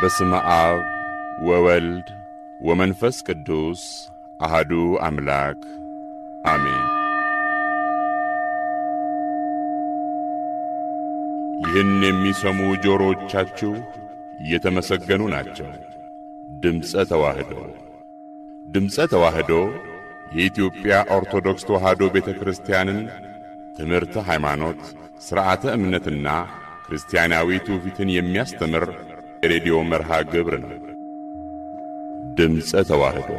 በስመ አብ ወወልድ ወመንፈስ ቅዱስ አሐዱ አምላክ አሜን። ይህን የሚሰሙ ጆሮዎቻችሁ የተመሰገኑ ናቸው። ድምፀ ተዋህዶ የኢትዮጵያ ኦርቶዶክስ ተዋህዶ ቤተክርስቲያንን ትምህርተ ሃይማኖት፣ ሥርዓተ እምነትና ክርስቲያናዊ ትውፊትን የሚያስተምር የሬዲዮ መርሃ ግብር ነው። ድምፀ ተዋህዶ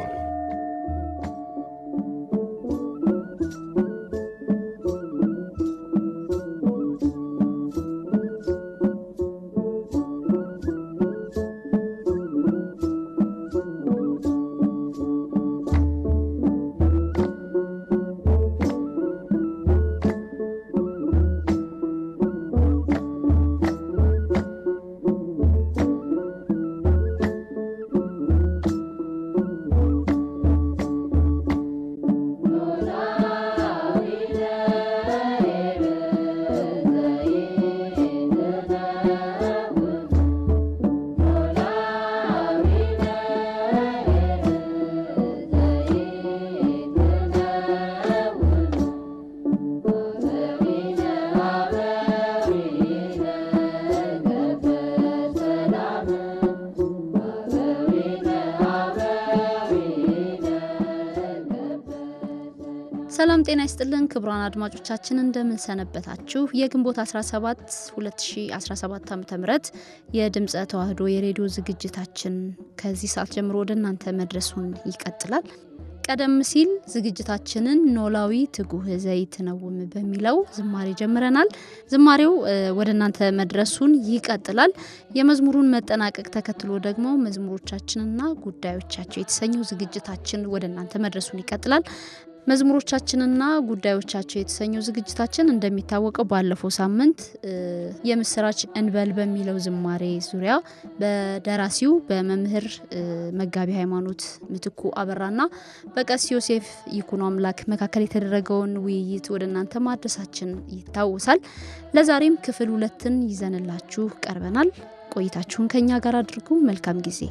ሰላም ጤና ይስጥልን ክቡራን አድማጮቻችን እንደምን ሰነበታችሁ። የግንቦት 17 2017 ዓ.ም የድምፀ ተዋህዶ የሬዲዮ ዝግጅታችን ከዚህ ሰዓት ጀምሮ ወደ እናንተ መድረሱን ይቀጥላል። ቀደም ሲል ዝግጅታችንን ኖላዊ ትጉህ ዘይትነውም በሚለው ዝማሬ ጀምረናል። ዝማሬው ወደ እናንተ መድረሱን ይቀጥላል። የመዝሙሩን መጠናቀቅ ተከትሎ ደግሞ መዝሙሮቻችንና ጉዳዮቻቸው የተሰኘው ዝግጅታችን ወደ እናንተ መድረሱን ይቀጥላል። መዝሙሮቻችንና ጉዳዮቻቸው የተሰኘው ዝግጅታችን እንደሚታወቀው ባለፈው ሳምንት የምስራች እንበል በሚለው ዝማሬ ዙሪያ በደራሲው በመምህር መጋቢ ሃይማኖት ምትኩ አበራና በቀሲስ ዮሴፍ ይኩኖ አምላክ መካከል የተደረገውን ውይይት ወደ እናንተ ማድረሳችን ይታወሳል። ለዛሬም ክፍል 2ን ይዘንላችሁ ቀርበናል። ቆይታችሁን ከኛ ጋር አድርጉ። መልካም ጊዜ።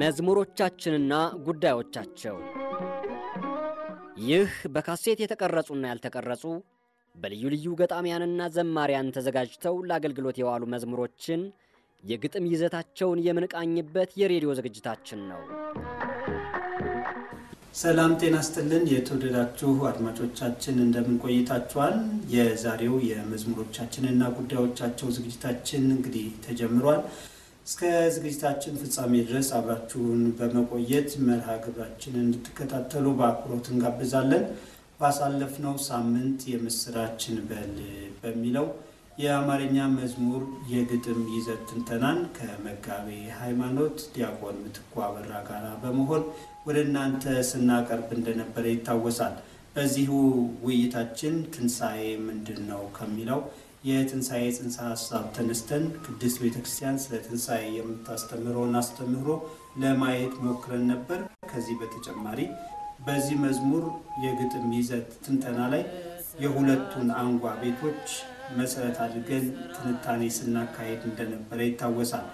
መዝሙሮቻችንና ጉዳዮቻቸው ይህ በካሴት የተቀረጹና ያልተቀረጹ በልዩ ልዩ ገጣሚያንና ዘማሪያን ተዘጋጅተው ለአገልግሎት የዋሉ መዝሙሮችን የግጥም ይዘታቸውን የምንቃኝበት የሬዲዮ ዝግጅታችን ነው። ሰላም ጤና ይስጥልን የተወደዳችሁ አድማጮቻችን እንደምን ቆይታችኋል? የዛሬው የመዝሙሮቻችንና ጉዳዮቻቸው ዝግጅታችን እንግዲህ ተጀምሯል። እስከ ዝግጅታችን ፍጻሜ ድረስ አብራችሁን በመቆየት መርሃ ግብራችንን እንድትከታተሉ በአክብሮት እንጋብዛለን። ባሳለፍነው ሳምንት የምስራች እንበል በሚለው የአማርኛ መዝሙር የግጥም ይዘት ትንተናን ከመጋቢ ሃይማኖት ዲያቆን ምትኩ አበራ ጋር በመሆን ወደ እናንተ ስናቀርብ እንደነበረ ይታወሳል። በዚሁ ውይይታችን ትንሣኤ ምንድነው ከሚለው የትንሣኤ ጽንሰ ሐሳብ ተነስተን ቅድስት ቤተክርስቲያን ስለ ትንሣኤ የምታስተምረውን አስተምህሮ ለማየት ሞክረን ነበር። ከዚህ በተጨማሪ በዚህ መዝሙር የግጥም ይዘት ትንተና ላይ የሁለቱን አንጓ ቤቶች መሰረት አድርገን ትንታኔ ስናካሄድ እንደነበረ ይታወሳል።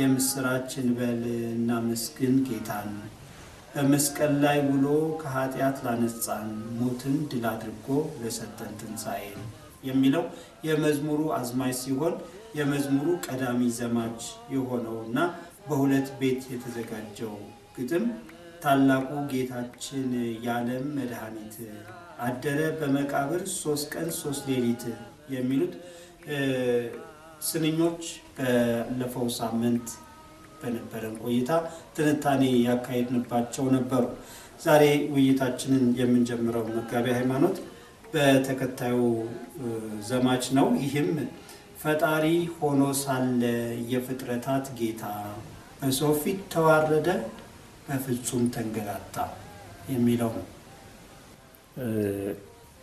የምስራች እንበል እናመስግን ጌታን በመስቀል ላይ ውሎ ከኃጢአት ላነጻን ሞትን ድል አድርጎ ለሰጠን ትንሣኤ የሚለው የመዝሙሩ አዝማች ሲሆን የመዝሙሩ ቀዳሚ ዘማች የሆነውና በሁለት ቤት የተዘጋጀው ግጥም ታላቁ ጌታችን የዓለም መድኃኒት አደረ በመቃብር 3 ቀን 3 ሌሊት የሚሉት ስንኞች ባለፈው ሳምንት በነበረን ቆይታ ትንታኔ ያካሄድንባቸው ነበሩ። ዛሬ ውይይታችንን የምንጀምረው መጋቤ ሃይማኖት በተከታዩ ዘማች ነው። ይህም ፈጣሪ ሆኖ ሳለ የፍጥረታት ጌታ በሰው ፊት ተዋረደ በፍጹም ተንገላታ የሚለው ነው።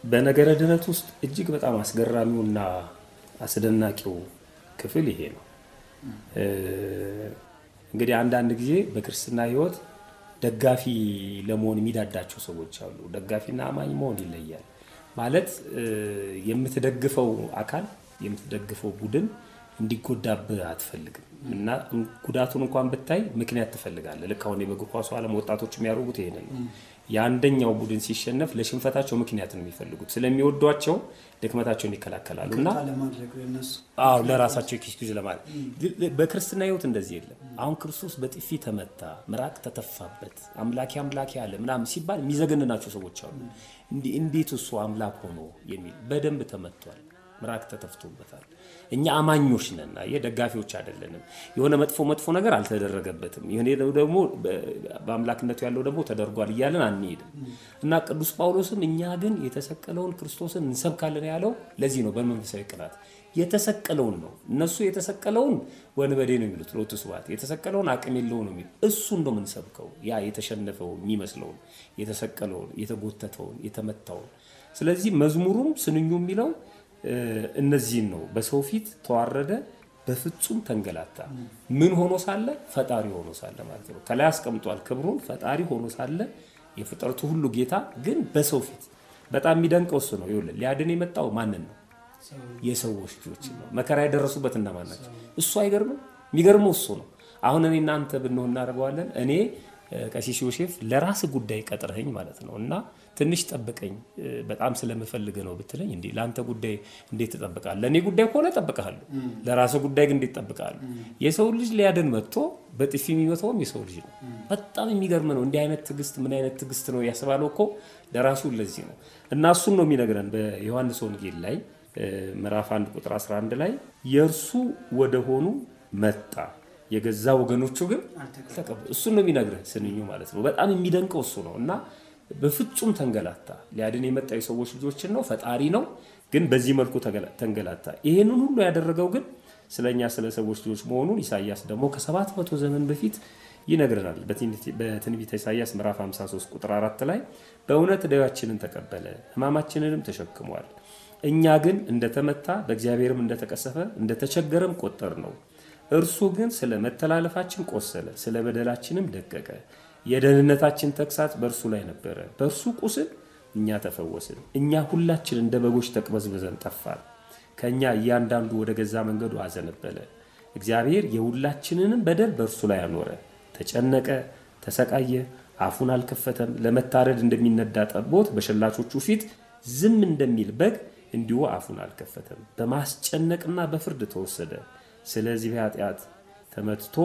በነገረ ድነት ውስጥ እጅግ በጣም አስገራሚውና አስደናቂው ክፍል ይሄ ነው። እንግዲህ አንዳንድ ጊዜ በክርስትና ሕይወት ደጋፊ ለመሆን የሚዳዳቸው ሰዎች አሉ። ደጋፊና አማኝ መሆን ይለያል። ማለት የምትደግፈው አካል የምትደግፈው ቡድን እንዲጎዳብህ አትፈልግም እና ጉዳቱን እንኳን ብታይ ምክንያት ትፈልጋለህ። ልክ አሁን በእግር ኳሱ ዓለም ወጣቶች የሚያደርጉት ይሄንን ነው። የአንደኛው ቡድን ሲሸነፍ ለሽንፈታቸው ምክንያት ነው የሚፈልጉት። ስለሚወዷቸው ድክመታቸውን ይከላከላሉ እና ለራሳቸው ኤክስኪውዝ ለማለት። በክርስትና ሕይወት እንደዚህ የለም። አሁን ክርስቶስ በጥፊ ተመታ፣ ምራቅ ተተፋበት፣ አምላኬ አምላኬ አለ ምናምን ሲባል የሚዘገንናቸው ሰዎች አሉ። እንዴት እሱ አምላክ ሆኖ የሚል በደንብ ተመቷል፣ ምራቅ ተተፍቶበታል። እኛ አማኞች ነን፣ የደጋፊዎች አይደለንም። የሆነ መጥፎ ነገር አልተደረገበትም፣ ይሄ ደግሞ በአምላክነቱ ያለው ደግሞ ተደርጓል እያለን አንሄድም እና ቅዱስ ጳውሎስም እኛ ግን የተሰቀለውን ክርስቶስን እንሰብካለን ያለው ለዚህ ነው። በመንፈሳዊ ቅናት የተሰቀለውን ነው። እነሱ የተሰቀለውን ወንበዴ ነው የሚሉት፣ ሎቱ ስብሐት የተሰቀለውን አቅም የለውም ነው የሚሉት። እሱን ነው የምንሰብከው፣ ያ የተሸነፈውን የሚመስለውን፣ የተሰቀለውን፣ የተጎተተውን፣ የተመታውን። ስለዚህ መዝሙሩም ስንኙ የሚለው እነዚህን ነው። በሰው ፊት ተዋረደ በፍጹም ተንገላታ። ምን ሆኖ ሳለ? ፈጣሪ ሆኖ ሳለ ማለት ነው። ከላይ አስቀምጧል ክብሩን። ፈጣሪ ሆኖ ሳለ የፍጥረቱ ሁሉ ጌታ ግን በሰው ፊት። በጣም የሚደንቀው እሱ ነው። ይኸውልህ ሊያድን የመጣው ማንን ነው? የሰዎች ልጆች ነው። መከራ የደረሱበት እነማን ናቸው? እሱ አይገርምም? የሚገርመው እሱ ነው። አሁን እኔ እናንተ ብንሆን እናደርገዋለን። እኔ ቀሲስ ዮሴፍ ለራስ ጉዳይ ቀጥረኸኝ ማለት ነው እና ትንሽ ጠብቀኝ በጣም ስለምፈልግ ነው ብትለኝ፣ እንዴ ለአንተ ጉዳይ እንዴት ትጠብቃለህ? ለእኔ ጉዳይ ከሆነ እጠብቅሃለሁ፣ ለራስ ጉዳይ ግን እንዴት ትጠብቃለህ? የሰው ልጅ ሊያድን መጥቶ በጥፊ የሚመታውም የሰው ልጅ ነው። በጣም የሚገርም ነው። እንዲህ አይነት ትዕግስት ምን አይነት ትዕግስት ነው ያስባለው እኮ ለራሱ ለዚህ ነው እና እሱን ነው የሚነግረን በዮሐንስ ወንጌል ላይ ምዕራፍ 1 ቁጥር 11 ላይ የእርሱ ወደ ሆኑ መጣ የገዛ ወገኖቹ ግን ተቀበሉ። እሱ ነው የሚነግረን ስንኙ ማለት ነው። በጣም የሚደንቀው እሱ ነው እና በፍጹም ተንገላታ። ሊያድን የመጣው የሰዎች ልጆችን ነው፣ ፈጣሪ ነው፣ ግን በዚህ መልኩ ተንገላታ። ይሄንን ሁሉ ያደረገው ግን ስለኛ ስለ ሰዎች ልጆች መሆኑን ኢሳይያስ ደግሞ ከ700 ዘመን በፊት ይነግረናል። በትንቢተ ኢሳይያስ ምዕራፍ 53 ቁጥር 4 ላይ በእውነት ደዌያችንን ተቀበለ ሕማማችንንም ተሸክሟል፣ እኛ ግን እንደተመታ በእግዚአብሔርም እንደተቀሰፈ እንደተቸገረም ቆጠር ነው። እርሱ ግን ስለ መተላለፋችን ቆሰለ፣ ስለ በደላችንም ደቀቀ። የደህንነታችን ተግሳጽ በእርሱ ላይ ነበረ፣ በእርሱ ቁስል እኛ ተፈወስን። እኛ ሁላችን እንደ በጎች ተቅበዝብዘን ጠፋን፣ ከእኛ እያንዳንዱ ወደ ገዛ መንገዱ አዘነበለ። እግዚአብሔር የሁላችንንም በደል በእርሱ ላይ አኖረ። ተጨነቀ፣ ተሰቃየ፣ አፉን አልከፈተም። ለመታረድ እንደሚነዳ ጠቦት በሸላቾቹ ፊት ዝም እንደሚል በግ እንዲሁ አፉን አልከፈተም። በማስጨነቅና በፍርድ ተወሰደ። ስለዚህ ኃጢአት ተመትቶ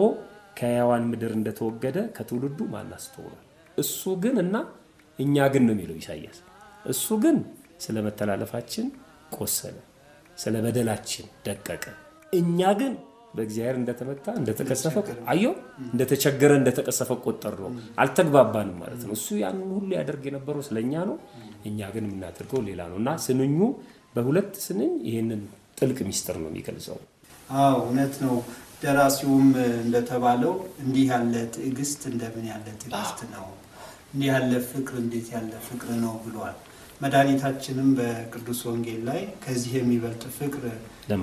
ከሕያዋን ምድር እንደተወገደ ከትውልዱ ማን አስተውሏል? እሱ ግን እና እኛ ግን ነው የሚለው ኢሳይያስ። እሱ ግን ስለ መተላለፋችን ቆሰለ፣ ስለ በደላችን ደቀቀ። እኛ ግን በእግዚአብሔር እንደተመታ እንደተቀሰፈ አየው፣ እንደተቸገረ እንደተቀሰፈ ቆጠር ነው። አልተግባባንም ማለት ነው። እሱ ያንን ሁሉ ያደርግ የነበረው ስለኛ ነው፣ እኛ ግን የምናደርገው ሌላ ነው እና ስንኙ በሁለት ስንኝ ይህንን ጥልቅ ሚስጥር ነው የሚገልጸው። እውነት ነው። ደራሲውም እንደተባለው እንዲህ ያለ ትዕግስት እንደምን ያለ ትዕግስት ነው፣ እንዲህ ያለ ፍቅር እንዴት ያለ ፍቅር ነው ብሏል። መድኃኒታችንም በቅዱስ ወንጌል ላይ ከዚህ የሚበልጥ ፍቅር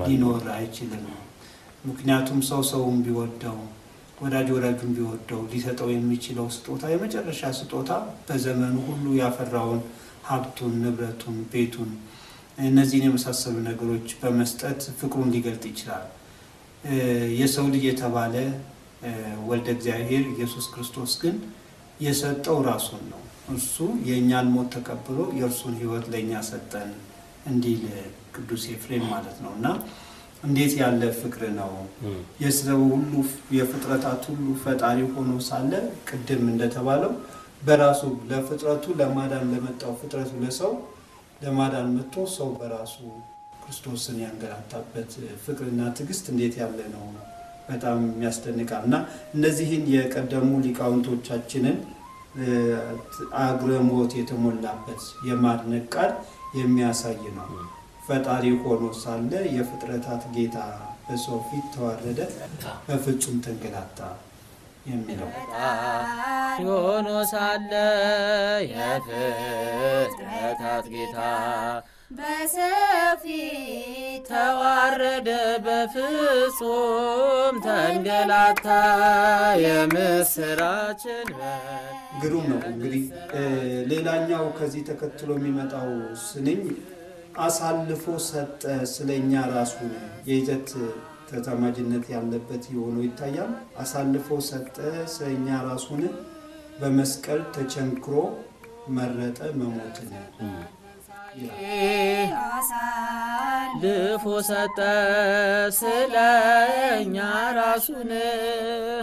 ሊኖር አይችልም። ምክንያቱም ሰውን ቢወደው ወዳጅ ወዳጁን ቢወደው ሊሰጠው የሚችለው ስጦታ የመጨረሻ ስጦታ በዘመኑ ሁሉ ያፈራውን ሀብቱን፣ ንብረቱን፣ ቤቱን እነዚህን የመሳሰሉ ነገሮች በመስጠት ፍቅሩን ሊገልጥ ይችላል። የሰው ልጅ የተባለ ወልደ እግዚአብሔር ኢየሱስ ክርስቶስ ግን የሰጠው ራሱን ነው። እሱ የእኛን ሞት ተቀብሎ የእርሱን ሕይወት ለእኛ ሰጠን እንዲል ቅዱስ ኤፍሬም ማለት ነው እና እንዴት ያለ ፍቅር ነው! የሰው ሁሉ የፍጥረታት ሁሉ ፈጣሪ ሆኖ ሳለ ቅድም እንደተባለው በራሱ ለፍጥረቱ ለማዳን ለመጣው ፍጥረቱ ለሰው ለማዳን መጥቶ ሰው በራሱ ክርስቶስን ያንገላታበት ፍቅርና ትዕግስት እንዴት ያለ ነው! በጣም የሚያስደንቃል። እና እነዚህን የቀደሙ ሊቃውንቶቻችንን አግርሞት የተሞላበት የማድነቅ ቃል የሚያሳይ ነው። ፈጣሪ ሆኖ ሳለ የፍጥረታት ጌታ በሰው ፊት ተዋረደ፣ በፍጹም ተንገላታ የሚለው ሆኖ ሳለ የፍጥረታት ጌታ በሰው ፊት ተዋረደ፣ በፍጹም ተንገላታ። የምስራችን ግሩም ነው። እንግዲህ ሌላኛው ከዚህ ተከትሎ የሚመጣው ስንኝ አሳልፎ ሰጠ ስለኛ ራሱን የይዘት ተዛማጅነት ያለበት ሆኖ ይታያል። አሳልፎ ሰጠ ስለኛ ራሱን በመስቀል ተቸንክሮ መረጠ መሞትን አሳልፎ ሰጠ ስለኛ ራሱን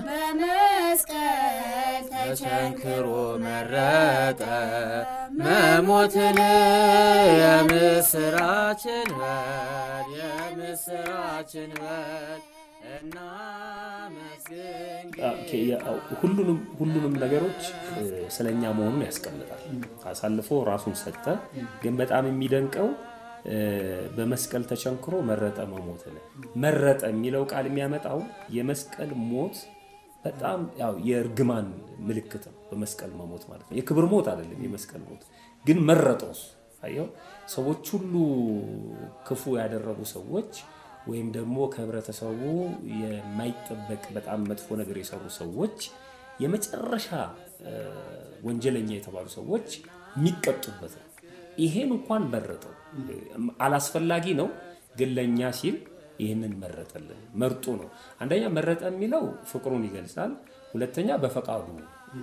በመስቀል ተቸንክሮ መረጠ መሞትን። የምስራችን በል የምስራችን በል ሁሉንም ነገሮች ስለኛ መሆኑን ያስቀምጣል። አሳልፎ ራሱን ሰጠ። ግን በጣም የሚደንቀው በመስቀል ተቸንክሮ መረጠ መሞትን። መረጠ የሚለው ቃል የሚያመጣው የመስቀል ሞት በጣም ያው የእርግማን ምልክት ነው። በመስቀል መሞት ማለት ነው። የክብር ሞት አይደለም የመስቀል ሞት። ግን መረጠውስ አየው። ሰዎች ሁሉ ክፉ ያደረጉ ሰዎች ወይም ደግሞ ከህብረተሰቡ የማይጠበቅ በጣም መጥፎ ነገር የሰሩ ሰዎች የመጨረሻ ወንጀለኛ የተባሉ ሰዎች የሚቀጡበት ነው። ይሄን እንኳን መረጠው። አላስፈላጊ ነው፣ ግን ለኛ ሲል ይህንን መረጠልን። መርጦ ነው። አንደኛ መረጠ የሚለው ፍቅሩን ይገልጻል። ሁለተኛ በፈቃዱ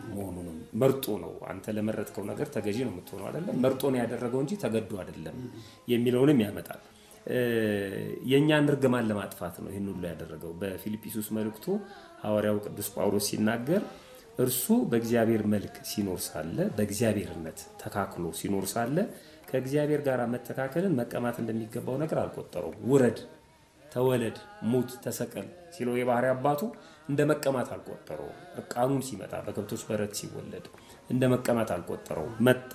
መሆኑንም መርጦ ነው። አንተ ለመረጥከው ነገር ተገዢ ነው የምትሆነው አይደለም። መርጦ ነው ያደረገው እንጂ ተገዶ አይደለም የሚለውንም ያመጣል። የኛን እርግማን ለማጥፋት ነው ይህን ሁሉ ያደረገው። በፊልጵስዩስ መልእክቱ ሐዋርያው ቅዱስ ጳውሎስ ሲናገር እርሱ በእግዚአብሔር መልክ ሲኖር ሳለ በእግዚአብሔርነት ተካክሎ ሲኖር ሳለ ከእግዚአብሔር ጋር መተካከልን መቀማት እንደሚገባው ነገር አልቆጠረውም። ውረድ፣ ተወለድ፣ ሙት፣ ተሰቀል ሲለው የባህሪ አባቱ እንደ መቀማት አልቆጠረውም። እርቃኑን ሲመጣ በከብቶች በረት ሲወለድ እንደ መቀማት አልቆጠረውም። መጣ፣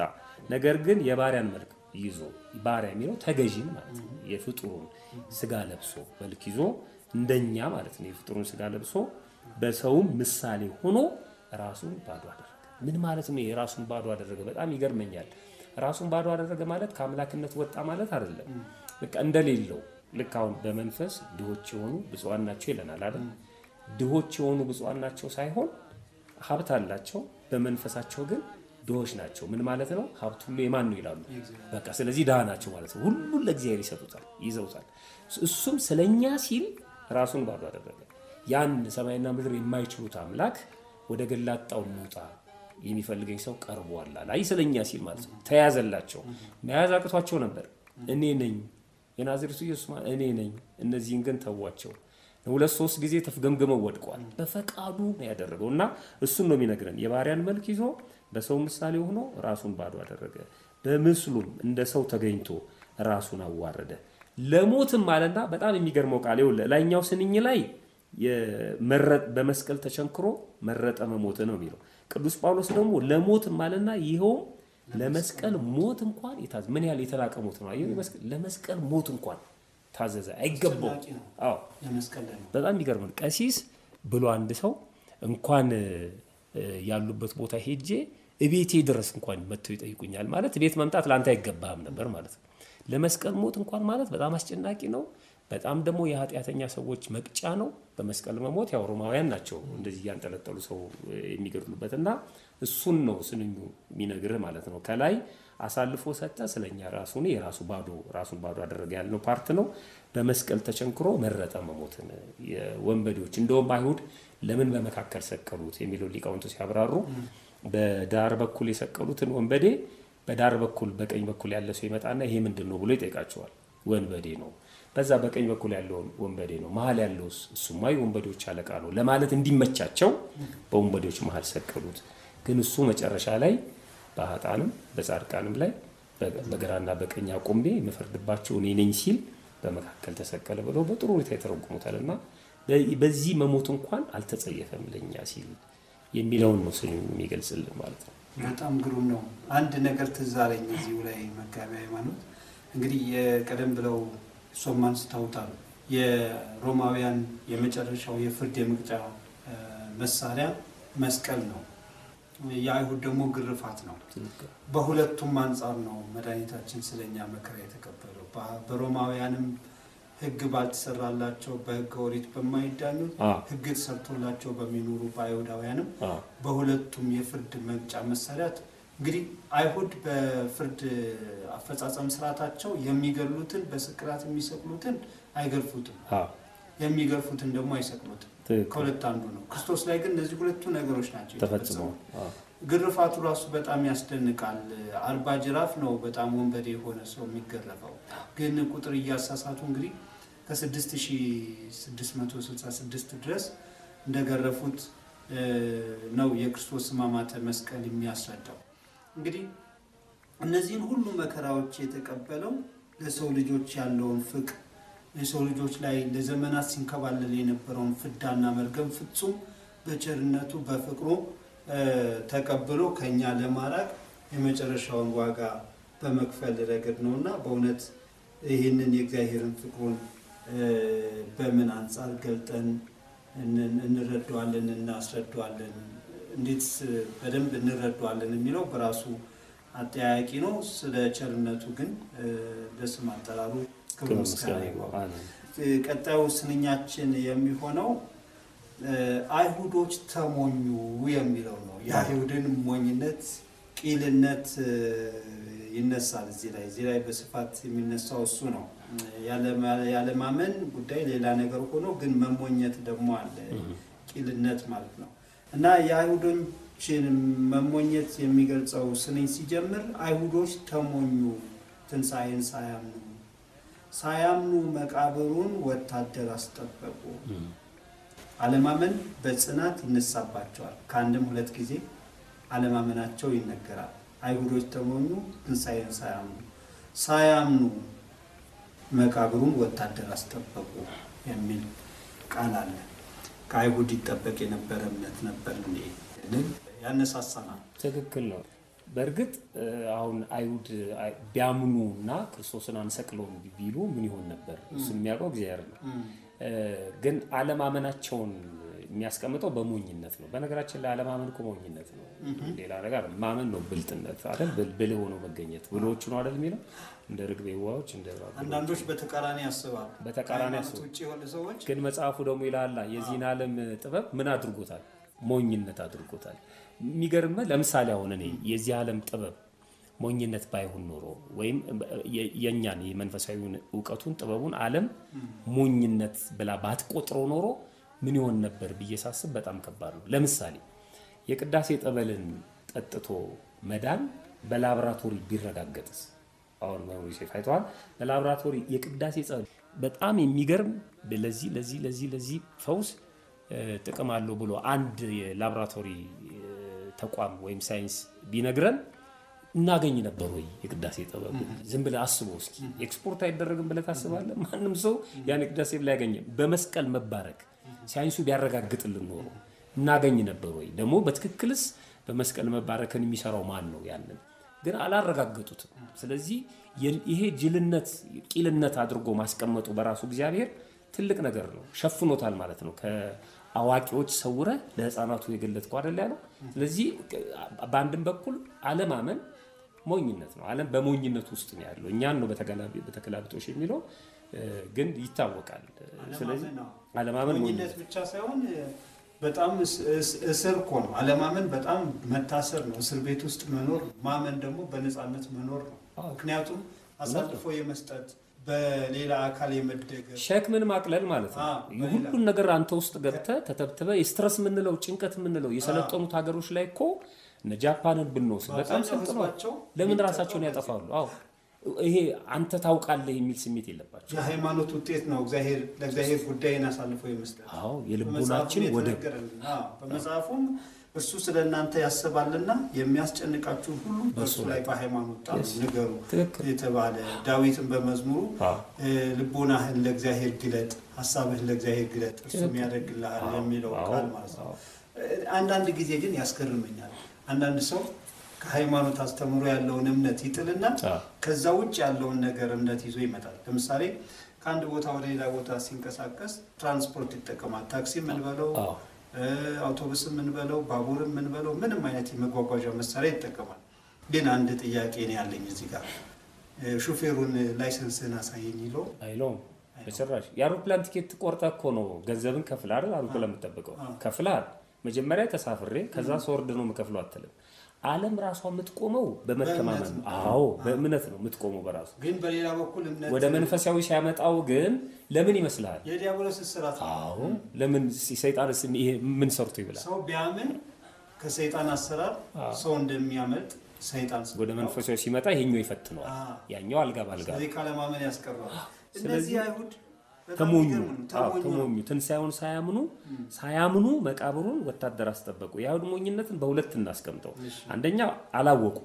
ነገር ግን የባሪያን መልክ ይዞ ባሪያ የሚለው ተገዢን ማለት ነው። የፍጡሩን ስጋ ለብሶ መልክ ይዞ እንደኛ ማለት ነው። የፍጡሩን ስጋ ለብሶ በሰውም ምሳሌ ሆኖ ራሱን ባዶ አደረገ። ምን ማለት ነው? የራሱን ባዶ አደረገ። በጣም ይገርመኛል። ራሱን ባዶ አደረገ ማለት ከአምላክነት ወጣ ማለት አይደለም። በቃ እንደሌለው ልክ አሁን በመንፈስ ድሆች የሆኑ ብፁዓን ናቸው ይለናል አይደል? ድሆች የሆኑ ብፁዓን ናቸው ሳይሆን ሀብት አላቸው፣ በመንፈሳቸው ግን ድሆች ናቸው። ምን ማለት ነው? ሀብት ሁሉ የማን ነው ይላሉ። በቃ ስለዚህ ድሃ ናቸው ማለት ነው። ሁሉን ለእግዚአብሔር ይሰጡታል፣ ይዘውታል። እሱም ስለኛ ሲል ራሱን ባዶ አደረገ። ያን ሰማይና ምድር የማይችሉት አምላክ ወደ ገላጣው ሞታ የሚፈልገኝ ሰው ቀርቧል አለ። አይ ስለኛ ሲል ማለት ነው። ተያዘላቸው። መያዝ አቅቷቸው ነበር። እኔ ነኝ የናዝሬቱ ኢየሱስ እኔ ነኝ፣ እነዚህን ግን ተዋቸው። ሁለት ሶስት ጊዜ ተፍገምግመው ወድቀዋል። በፈቃዱ ነው ያደረገው እና እሱን ነው የሚነግረን። የባሪያን መልክ ይዞ በሰው ምሳሌ ሆኖ ራሱን ባዶ አደረገ። በምስሉም እንደ ሰው ተገኝቶ ራሱን አዋረደ ለሞትም አለና። በጣም የሚገርመው ቃል ይኸውልህ ላይኛው ስንኝ ላይ በመስቀል ተቸንክሮ መረጠ መሞት ነው የሚለው። ቅዱስ ጳውሎስ ደግሞ ለሞትም አለና ይኸው ለመስቀል ሞት እንኳን የታዘዘ ምን ያህል የተላቀ ሞት ነው። አየው ለመስቀል ሞት እንኳን ታዘዘ። አይገባው። አዎ በጣም ይገርም። ቀሲስ ብሎ አንድ ሰው እንኳን ያሉበት ቦታ ሄጄ እቤቴ ድረስ እንኳን መጥተው ይጠይቁኛል ማለት ቤት መምጣት ላንተ አይገባህም ነበር ማለት ነው። ለመስቀል ሞት እንኳን ማለት በጣም አስጨናቂ ነው። በጣም ደግሞ የኃጢአተኛ ሰዎች መቅጫ ነው። በመስቀል መሞት ያው ሮማውያን ናቸው እንደዚህ ያንጠለጠሉ ሰው የሚገድሉበትና እሱን ነው ስንኙ የሚነግርህ ማለት ነው። ከላይ አሳልፎ ሰጠ ስለኛ ራሱን ራሱን ባዶ አደረገ ያልነው ፓርት ነው። በመስቀል ተቸንክሮ መረጠ መሞትን። የወንበዴዎች እንደውም አይሁድ ለምን በመካከል ሰቀሉት የሚለው ሊቃውንቱ ሲያብራሩ በዳር በኩል የሰቀሉትን ወንበዴ በዳር በኩል በቀኝ በኩል ያለ ሰው ይመጣና ይሄ ምንድነው ብሎ ይጠይቃቸዋል። ወንበዴ ነው። በዛ በቀኝ በኩል ያለው ወንበዴ ነው፣ መሀል ያለው እሱማ የወንበዴዎች አለቃ ነው ለማለት እንዲመቻቸው በወንበዴዎች መሀል ሰቀሉት። ግን እሱ መጨረሻ ላይ በኃጥአንም በጻድቃንም ላይ በግራና በቀኝ አቆሜ የምፈርድባቸው እኔ ነኝ ሲል በመካከል ተሰቀለ ብለው በጥሩ ሁኔታ ይተረጉሙታልና በዚህ መሞት እንኳን አልተጸየፈም ለኛ ሲል የሚለውን ነው ስሙ የሚገልጽልን ማለት ነው። በጣም ግሩም ነው። አንድ ነገር ትዝ አለኝ እዚሁ ላይ መጋቢ ሃይማኖት እንግዲህ የቀደም ብለው እሱም አንስተውታል። የሮማውያን የመጨረሻው የፍርድ የመቅጫ መሳሪያ መስቀል ነው። የአይሁድ ደግሞ ግርፋት ነው። በሁለቱም አንጻር ነው መድኃኒታችን ስለኛ መከራ የተቀበለው። በሮማውያንም ሕግ ባልተሰራላቸው በሕገ ኦሪት በማይዳኙት ሕግ ተሰርቶላቸው በሚኖሩ በአይሁዳውያንም በሁለቱም የፍርድ መቅጫ መሳሪያት እንግዲህ አይሁድ በፍርድ አፈጻጸም ስርዓታቸው የሚገሉትን በስቅላት የሚሰቅሉትን አይገርፉትም፣ የሚገርፉትን ደግሞ አይሰቅሉትም። ከሁለት አንዱ ነው። ክርስቶስ ላይ ግን እነዚህ ሁለቱ ነገሮች ናቸው ተፈጽመው። ግርፋቱ ራሱ በጣም ያስደንቃል። 40 ጅራፍ ነው በጣም ወንበዴ የሆነ ሰው የሚገረፈው። ግን ቁጥር እያሳሳቱ እንግዲህ ከ6666 ድረስ እንደገረፉት ነው የክርስቶስ ሕማማተ መስቀል የሚያስረዳው። እንግዲህ እነዚህን ሁሉ መከራዎች የተቀበለው ለሰው ልጆች ያለውን ፍቅር፣ የሰው ልጆች ላይ ለዘመናት ሲንከባለል የነበረውን ፍዳና መርገም ፍጹም በቸርነቱ በፍቅሩ ተቀብሎ ከኛ ለማራቅ የመጨረሻውን ዋጋ በመክፈል ረገድ ነውና በእውነት ይህንን የእግዚአብሔርን ፍቅሩን በምን አንጻር ገልጠን እንረዳዋለን እናስረዳዋለን፣ እንዴት በደንብ እንረዳዋለን የሚለው በራሱ አጠያያቂ ነው። ስለ ቸርነቱ ግን ለስም አጠራሩ ክብር ምስጋና ይግባው። ቀጣዩ ስንኛችን የሚሆነው አይሁዶች ተሞኙ የሚለው ነው። የአይሁድን ሞኝነት፣ ቂልነት ይነሳል እዚህ ላይ በስፋት የሚነሳው እሱ ነው። ያለማመን ጉዳይ ሌላ ነገር ሆኖ ግን መሞኘት ደግሞ አለ፣ ቂልነት ማለት ነው። እና የአይሁዶችን መሞኘት የሚገልጸው ስንኝ ሲጀምር አይሁዶች ተሞኙ ትንሣኤን ሳያምኑ መቃብሩን ወታደር አስጠበቁ። አለማመን በጽናት ይነሳባቸዋል። ከአንድም ሁለት ጊዜ አለማመናቸው ይነገራል። አይሁዶች ተሞኙ ትንሣኤን ሳያምኑ መቃብሩን ወታደር አስጠበቁ የሚል ቃል አለ። ከአይሁድ ይጠበቅ የነበረ እምነት ነበር እንዴ ያነሳሳናል። ትክክል ነው። በእርግጥ አሁን አይሁድ ቢያምኑና ክርስቶስን አንሰቅለውም ቢሉ ምን ይሆን ነበር? እሱ የሚያውቀው እግዚአብሔር ነው። ግን አለማመናቸውን የሚያስቀምጠው በሞኝነት ነው። በነገራችን ላይ አለማመን እኮ ሞኝነት ነው፣ ሌላ ነገር ማመን ነው ብልጥነት አይደል? ብልህ ሆኖ መገኘት ብልሆች ነው አይደል የሚለው። እንደ ርግብ የዋሆች እንደ አንዳንዶች በተቃራኒ ያስባሉ። ግን መጽሐፉ ደግሞ ይላል የዚህን ዓለም ጥበብ ምን አድርጎታል? ሞኝነት አድርጎታል። የሚገርምህ ለምሳሌ አሁን እኔ የዚህ ዓለም ጥበብ ሞኝነት ባይሆን ኖሮ ወይም የኛን የመንፈሳዊውን ዕውቀቱን ጥበቡን ዓለም ሞኝነት ብላ ባትቆጥረው ኖሮ ምን ይሆን ነበር ብዬ ሳስብ በጣም ከባድ ነው። ለምሳሌ የቅዳሴ ጠበልን ጠጥቶ መዳን በላብራቶሪ ቢረጋገጥስ? አሁን ዮሴፍ አይተዋል። በላብራቶሪ የቅዳሴ ጸበል በጣም የሚገርም ለዚህ ፈውስ ጥቅም አለው ብሎ አንድ የላብራቶሪ ተቋም ወይም ሳይንስ ቢነግረን እናገኝ ነበር ወይ? የቅዳሴ ጠበል ዝም ብለህ አስበው እስኪ። ኤክስፖርት አይደረግም ብለህ ታስባለህ? ማንም ሰው ያን የቅዳሴ ብላ ያገኘም በመስቀል መባረክ ሳይንሱ ቢያረጋግጥልን ኖሮ እናገኝ ነበር ወይ? ደግሞ በትክክልስ በመስቀል መባረክን የሚሰራው ማን ነው? ያንን ግን አላረጋገጡትም። ስለዚህ ይሄ ጅልነት ቂልነት አድርጎ ማስቀመጡ በራሱ እግዚአብሔር ትልቅ ነገር ነው፣ ሸፍኖታል ማለት ነው። ከአዋቂዎች ሰውረ ለህፃናቱ የገለጥከው አይደል ያለው። ስለዚህ በአንድም በኩል አለማመን ሞኝነት ነው። ዓለም በሞኝነት ውስጥ ነው ያለው። እኛን ነው በተከላብጦሽ የሚለው ግን ይታወቃል። ስለዚህ አለማመን ሞኝነት ብቻ ሳይሆን በጣም እስር እኮ ነው። አለማመን በጣም መታሰር ነው፣ እስር ቤት ውስጥ መኖር። ማመን ደግሞ በነፃነት መኖር ነው። ምክንያቱም አሳልፎ የመስጠት በሌላ አካል የመደገፍ ሸክምን ማቅለል ማለት ነው። ሁሉን ነገር አንተ ውስጥ ገብተህ ተተብትበህ የስትረስ የምንለው ጭንቀት የምንለው የሰለጠኑት ሀገሮች ላይ እኮ እነ ጃፓንን ብንወስድ በጣም ሰልጥነዋል። ለምን ራሳቸውን ያጠፋሉ? አዎ ይሄ አንተ ታውቃለህ የሚል ስሜት የለባቸው። የሃይማኖት ውጤት ነው ለእግዚአብሔር ጉዳይን አሳልፎ የመስጠት። አዎ የልቦናችን ወደብ። በመጽሐፉም እሱ ስለእናንተ ያስባልና የሚያስጨንቃችሁን ሁሉ በእሱ ላይ በሃይማኖት ጣሉ ንገሩ የተባለ ዳዊትን በመዝሙሩ ልቦናህን ለእግዚአብሔር ግለጥ፣ ሐሳብህን ለእግዚአብሔር ግለጥ እሱም ያደርግልሃል የሚለው ቃል ማለት ነው። አንዳንድ ጊዜ ግን ያስገርመኛል። አንዳንድ ሰው ከሃይማኖት አስተምሮ ያለውን እምነት ይጥልና ከዛ ውጭ ያለውን ነገር እምነት ይዞ ይመጣል። ለምሳሌ ከአንድ ቦታ ወደ ሌላ ቦታ ሲንቀሳቀስ ትራንስፖርት ይጠቀማል። ታክሲ ምን በለው አውቶቡስ ምን በለው ባቡር ምን በለው ምንም አይነት የመጓጓዣ መሳሪያ ይጠቀማል። ግን አንድ ጥያቄ ነው ያለኝ እዚህ ጋር ሹፌሩን ላይሰንስን አሳየኝ ይለው አይሎም በጭራሽ። የአውሮፕላን ቲኬት ቆርጠህ እኮ ነው ገንዘብን ከፍለህ አይደል አውሮፕላን የምትጠብቀው ከፍለሃል። መጀመሪያ ተሳፍሬ ከዛ ስወርድ ነው የምከፍለው አትልም። ዓለም ራሷ የምትቆመው በመተማመን ነው። አዎ በእምነት ነው የምትቆመው በራሱ። ግን በሌላ በኩል እምነት ወደ መንፈሳዊ ሲያመጣው ግን ለምን ይመስላል? የዲያብሎስ ስራት። አዎ ለምን ሰይጣንስ ይሄ ምን ሰርቶ ይብላል? ሰው ቢያምን ከሰይጣን አሰራር ሰው እንደሚያመልጥ ሰይጣን ወደ መንፈሳዊ ሲመጣ ይሄኛው ይፈትነዋል፣ ያኛው አልጋ ባልጋ። ስለዚህ ካለማመን ያስቀራል። እነዚህ አይሁድ ተሞኙ ትንሣኤውን ሳያምኑ መቃብሩን ወታደር አስጠበቁ። የአይሁድ ሞኝነትን በሁለት እናስቀምጠው። አንደኛ አላወቁ።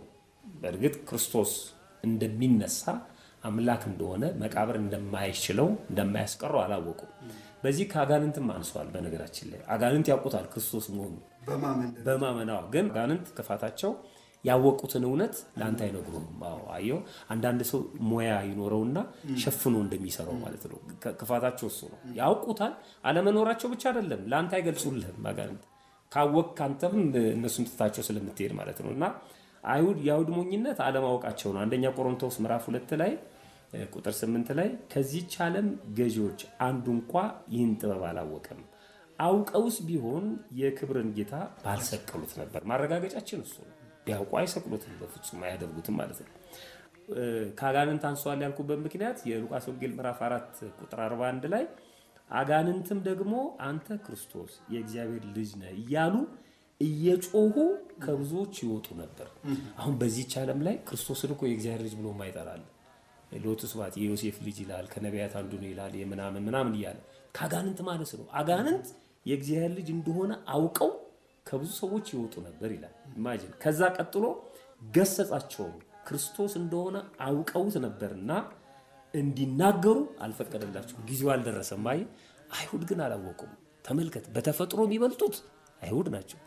በእርግጥ ክርስቶስ እንደሚነሳ አምላክ እንደሆነ መቃብር እንደማይችለው እንደማያስቀረው አላወቁ። በዚህ ከአጋንንትም አንሷል። በነገራችን ላይ አጋንንት ያውቁታል ክርስቶስ መሆኑ በማመን ግን አጋንንት ክፋታቸው ያወቁትን እውነት ላንተ አይነግሩም። አየው አንዳንድ ሰው ሞያ ይኖረውና ሸፍኖ እንደሚሰራው ማለት ነው። ክፋታቸው እሱ ነው። ያውቁታል። አለመኖራቸው ብቻ አይደለም ላንተ አይገልጹልህም። አጋንንት ካወቅ ካንተም እነሱን ትታቸው ስለምትሄድ ማለት ነውና የአይሁድ ሞኝነት አለማወቃቸው ነው። አንደኛ ቆሮንቶስ ምዕራፍ 2 ላይ ቁጥር 8 ላይ ከዚህች ዓለም ገዢዎች አንዱ እንኳ ይህን ጥበብ አላወቀም፣ አውቀውስ ቢሆን የክብርን ጌታ ባልሰቀሉት ነበር። ማረጋገጫችን እሱ ነው። ቢያውቁ አይሰቅሉትም፣ በፍጹም አያደርጉትም ማለት ነው። ከአጋንንት አንሷል ያልኩበት ምክንያት የሉቃስ ወንጌል ምዕራፍ 4 ቁጥር 41 ላይ አጋንንትም ደግሞ አንተ ክርስቶስ የእግዚአብሔር ልጅ ነህ እያሉ እየጮሁ ከብዙዎች ይወጡ ነበር። አሁን በዚህች ዓለም ላይ ክርስቶስን እኮ የእግዚአብሔር ልጅ ብሎ ማይጠራል። ሎቱ ስብሐት የዮሴፍ ልጅ ይላል፣ ከነቢያት አንዱ ነው ይላል፣ ምናምን እያለ ከአጋንንት ማለት ነው። አጋንንት የእግዚአብሔር ልጅ እንደሆነ አውቀው ከብዙ ሰዎች ይወጡ ነበር ይላል። ኢማጂን። ከዛ ቀጥሎ ገሰጻቸው። ክርስቶስ እንደሆነ አውቀውት ነበርና እንዲናገሩ አልፈቀደላቸውም፣ ጊዜው አልደረሰም። አይሁድ ግን አላወቁም። ተመልከት፣ በተፈጥሮ የሚበልጡት አይሁድ ናቸው፣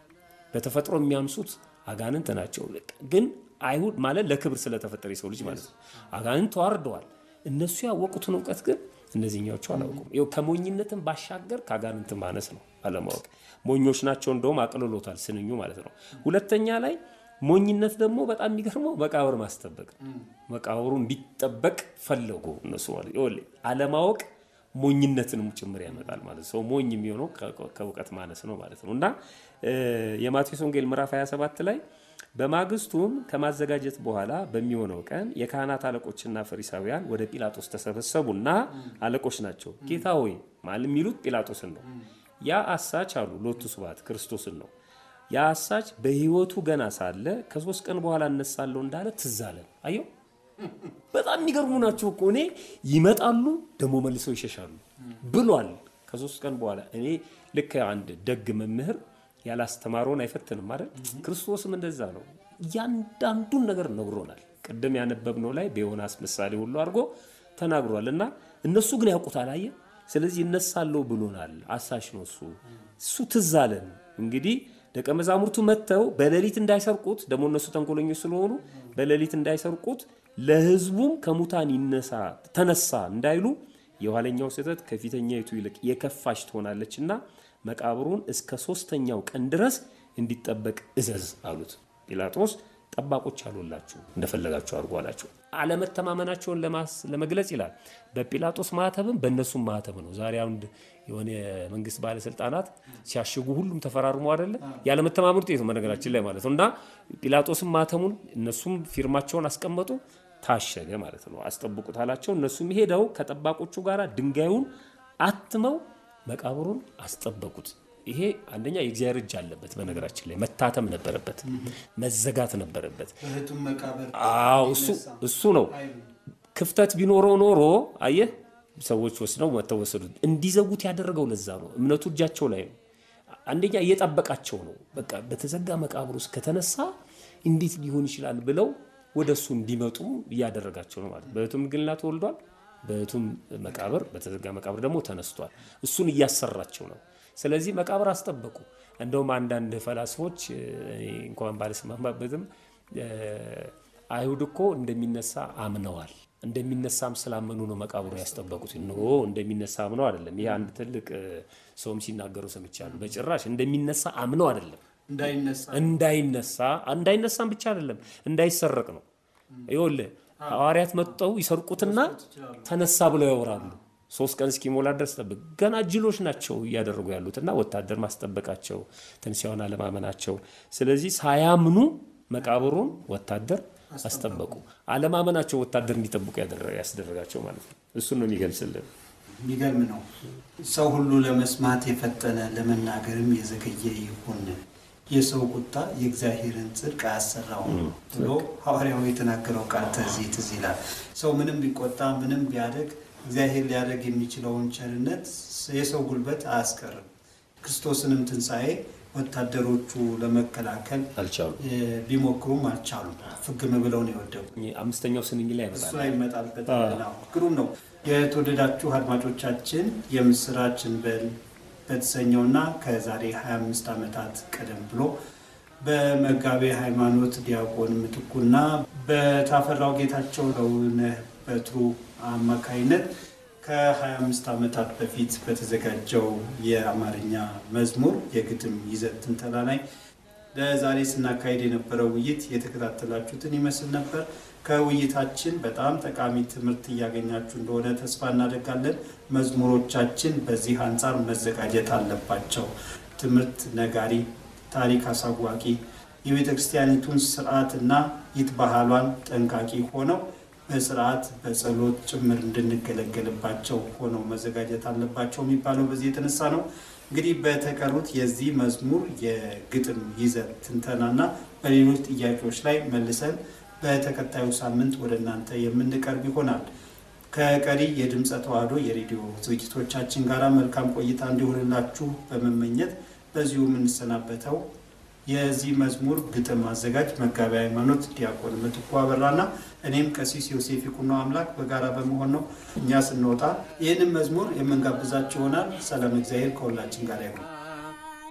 በተፈጥሮ የሚያንሱት አጋንንት ናቸው። ግን አይሁድ ማለት ለክብር ስለተፈጠረ የሰው ልጅ ማለት ነው። አጋንንት ተዋርደዋል። እነሱ ያወቁትን እውቀት ግን እነዚህኛዎቹ አላውቁም። ይኸው ከሞኝነትም ባሻገር ከአጋንንት ማነስ ነው አለማወቅ። ሞኞች ናቸው እንደውም አቅልሎታል ስንኙ ማለት ነው። ሁለተኛ ላይ ሞኝነት ደግሞ በጣም የሚገርመው መቃብር ማስጠበቅ። መቃብሩ እንዲጠበቅ ፈለጉ እነሱ ማለት ነው። አለማወቅ ሞኝነትንም ጭምር ያመጣል ማለት ሰው ሞኝ የሚሆነው ከእውቀት ማነስ ነው ማለት ነው። እና የማቴዎስ ወንጌል ምዕራፍ 27 ላይ በማግስቱም ከማዘጋጀት በኋላ በሚሆነው ቀን የካህናት አለቆችና ፈሪሳውያን ወደ ጲላጦስ ተሰበሰቡና አለቆች ናቸው ጌታ ሆይ ማለት የሚሉት ጲላጦስን ነው። ያ አሳች አሉ ሎቱ ስብሐት ክርስቶስን ነው። ያ አሳች በሕይወቱ ገና ሳለ ከ3 ቀን በኋላ እነሳለሁ እንዳለ ትዝ አለን። አየው በጣም የሚገርሙ ናቸው እኮ። እኔ ይመጣሉ ደግሞ መልሰው ይሸሻሉ ብሏል። ከ3 ቀን በኋላ እኔ ልክ አንድ ደግ መምህር ያላስተማረውን አይፈትንም አይደል? ክርስቶስም እንደዛ ነው። እያንዳንዱን ነገር ነግሮናል። ቅድም ያነበብነው ላይ በዮናስ ምሳሌ ሁሉ አድርጎ ተናግሯልና እነሱ ግን ያውቁታል። አየህ፣ ስለዚህ እነሳለሁ ብሎናል። አሳሽ ነው እሱ ትዝ አለን። እንግዲህ ደቀ መዛሙርቱ መተው በሌሊት እንዳይሰርቁት፣ ደግሞ እነሱ ተንኮለኞች ስለሆኑ በሌሊት እንዳይሰርቁት፣ ለሕዝቡም ከሙታን ተነሳ እንዳይሉ የኋለኛው ስህተት ከፊተኛይቱ ይልቅ የከፋች ትሆናለችና መቃብሩን እስከ 3ኛው ቀን ድረስ እንዲጠበቅ እዘዝ አሉት። ጲላጦስ ጠባቆች አሉላችሁ እንደፈለጋችሁ አድርጉ አላቸው። አለመተማመናቸውን ለመግለጽ ይላል በጲላጦስ ማህተብም በእነሱም ማህተብ ነው። ዛሬ አንድ የሆነ የመንግስት ባለስልጣናት ሲያሽጉ ሁሉም ተፈራርሙ አይደለ? ያለመተማመኑ ጥቂት ነገራችን ላይ ማለት ነው። እና ጲላጦስም ማህተሙን እነሱም ፊርማቸውን አስቀመጡ፣ ታሸገ ማለት ነው። አስጠብቁት አላቸው። እነሱም ሄደው ከጠባቆቹ ጋር ድንጋዩን አትመው መቃብሩን አስጠበቁት። ይሄ አንደኛ የእግዚአብሔር እጅ አለበት። በነገራችን ላይ መታተም ነበረበት፣ መዘጋት ነበረበት። እህቱም መቃብር እሱ ነው። ክፍተት ቢኖረው ኖሮ አየህ ሰዎች ወስነው መተወሰዱት እንዲዘጉት ያደረገው ለዛ ነው። እምነቱ እጃቸው ላይ ነው። አንደኛ እየጠበቃቸው ነው። በቃ በተዘጋ መቃብር ውስጥ ከተነሳ እንዴት ሊሆን ይችላል ብለው ወደሱ እንዲመጡ ያደረጋቸው ነው ማለት። በእቱም ግልና ተወልዷል፣ በእቱም መቃብር በተዘጋ መቃብር ደግሞ ተነስቷል። እሱን እያሰራቸው ነው። ስለዚህ መቃብር አስጠበቁ። እንደውም አንዳንድ ፈላስፎች እንኳን ባለስማማበትም አይሁድ እኮ እንደሚነሳ አምነዋል። እንደሚነሳም ስላመኑ ነው መቃብሩ ያስጠበቁት። ነው እንደሚነሳ አምነው አይደለም። ይሄ አንድ ትልቅ ሰውም ሲናገሩ ሰምቻለሁ። በጭራሽ እንደሚነሳ አምነው አይደለም። እንዳይነሳም ብቻ አይደለም እንዳይሰረቅ ነው። ይኸውልህ ሐዋርያት መጥተው ይሰርቁትና ተነሳ ብለው ያወራሉ። 3 ቀን እስኪሞላ ድረስ ጠብቅ። ገና ጅሎች ናቸው እያደረጉ ያሉትና ወታደር ማስጠበቃቸው ትንሣኤውን አለማመናቸው። ስለዚህ ሳያምኑ መቃብሩን ወታደር አስጠበቁ። አለማመናቸው ወታደር እንዲጠብቁ ያስደረጋቸው ማለት ነው። እሱን ነው የሚገልጽልን። የሚገርም ነው። ሰው ሁሉ ለመስማት የፈጠነ ለመናገርም የዘገየ ይሁን፣ የሰው ቁጣ የእግዚአብሔርን ጽድቅ አያሰራውም ብሎ ሐዋርያው የተናገረው ቃል ትዝ ይላል። ሰው ምንም ቢቆጣ ምንም ቢያደግ እግዚአብሔር ሊያደርግ የሚችለውን ቸርነት የሰው ጉልበት አያስቀርም። ክርስቶስንም ትንሣኤ ወታደሮቹ ለመከላከል ቢሞክሩም አልቻሉም። ፍግም ብለው ነው የወደቁ። አምስተኛው ስንኝ ላይ ይመጣልበት ግሩም ነው። የተወደዳችሁ አድማጮቻችን የምስራች እንበል በተሰኘውና ከዛሬ 25 ዓመታት ቀደም ብሎ በመጋቤ ሃይማኖት ዲያቆን ምትኩና በታፈራው ጌታቸው ለውነህ በትሩ አማካይነት ከ25 ዓመታት በፊት በተዘጋጀው የአማርኛ መዝሙር የግጥም ይዘት ትንተና ላይ ለዛሬ ስናካሄድ የነበረው ውይይት የተከታተላችሁትን ይመስል ነበር። ከውይይታችን በጣም ጠቃሚ ትምህርት እያገኛችሁ እንደሆነ ተስፋ እናደርጋለን። መዝሙሮቻችን በዚህ አንጻር መዘጋጀት አለባቸው። ትምህርት ነጋሪ፣ ታሪክ አሳዋቂ፣ የቤተክርስቲያኒቱን ስርዓትና ይትባህሏን ጠንቃቂ ሆነው በስርዓት በጸሎት ጭምር እንድንገለገልባቸው ሆነው መዘጋጀት አለባቸው የሚባለው በዚህ የተነሳ ነው። እንግዲህ በተቀሩት የዚህ መዝሙር የግጥም ይዘት ትንተናና በሌሎች ጥያቄዎች ላይ መልሰን በተከታዩ ሳምንት ወደ እናንተ የምንቀርብ ይሆናል። ከቀሪ የድምጸ ተዋህዶ የሬዲዮ ዝግጅቶቻችን ጋር መልካም ቆይታ እንዲሆንላችሁ በመመኘት በዚሁ የምንሰናበተው የዚህ መዝሙር ግጥም አዘጋጅ መጋቤ ሃይማኖት ዲያቆን ምትኩ አበራና እኔም ቀሲስ ዮሴፍ ይኩኖ አምላክ በጋራ በመሆን ነው። እኛ ስንወጣ ይህንን መዝሙር የምንጋብዛችሁ ይሆናል። ሰላም እግዚአብሔር ከሁላችን ጋር ይሁን።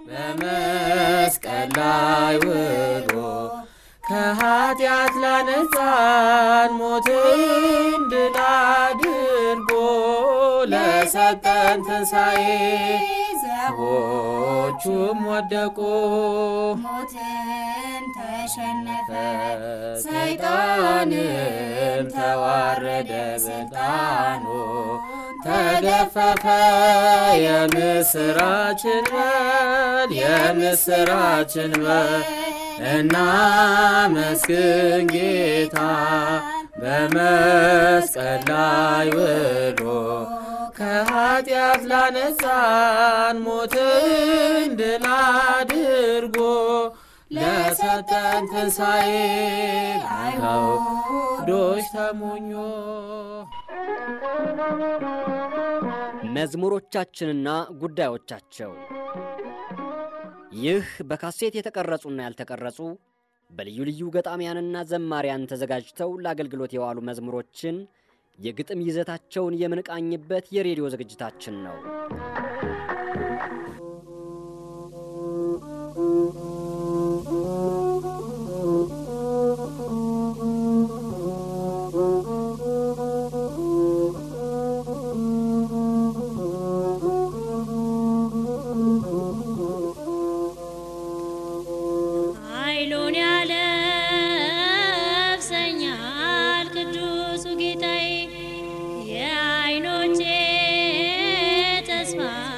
በመስቀል ላይ ውሎ ከኃጢአት ላነጻን ሞትን ድል አድርጎ ለሰጠን ትንሣኤ ሰዎቹም ወደቁ፣ ሞትን ተሸነፈ፣ ሰይጣንም ተዋረደ፣ ስልጣኑ ተገፈፈ። የምስራችን በል የምስራችን በል እናመስግን ጌታ በመስቀል ላይ ውሎ ከኃጢአት ላነጻን ሞትን ድል አድርጎ ለሰጠን ትንሣኤ አይሁዶች ተሞኞ። መዝሙሮቻችንና ጉዳዮቻቸው ይህ በካሴት የተቀረጹና ያልተቀረጹ በልዩ ልዩ ገጣሚያንና ዘማሪያን ተዘጋጅተው ለአገልግሎት የዋሉ መዝሙሮችን የግጥም ይዘታቸውን የምንቃኝበት የሬዲዮ ዝግጅታችን ነው። Smile.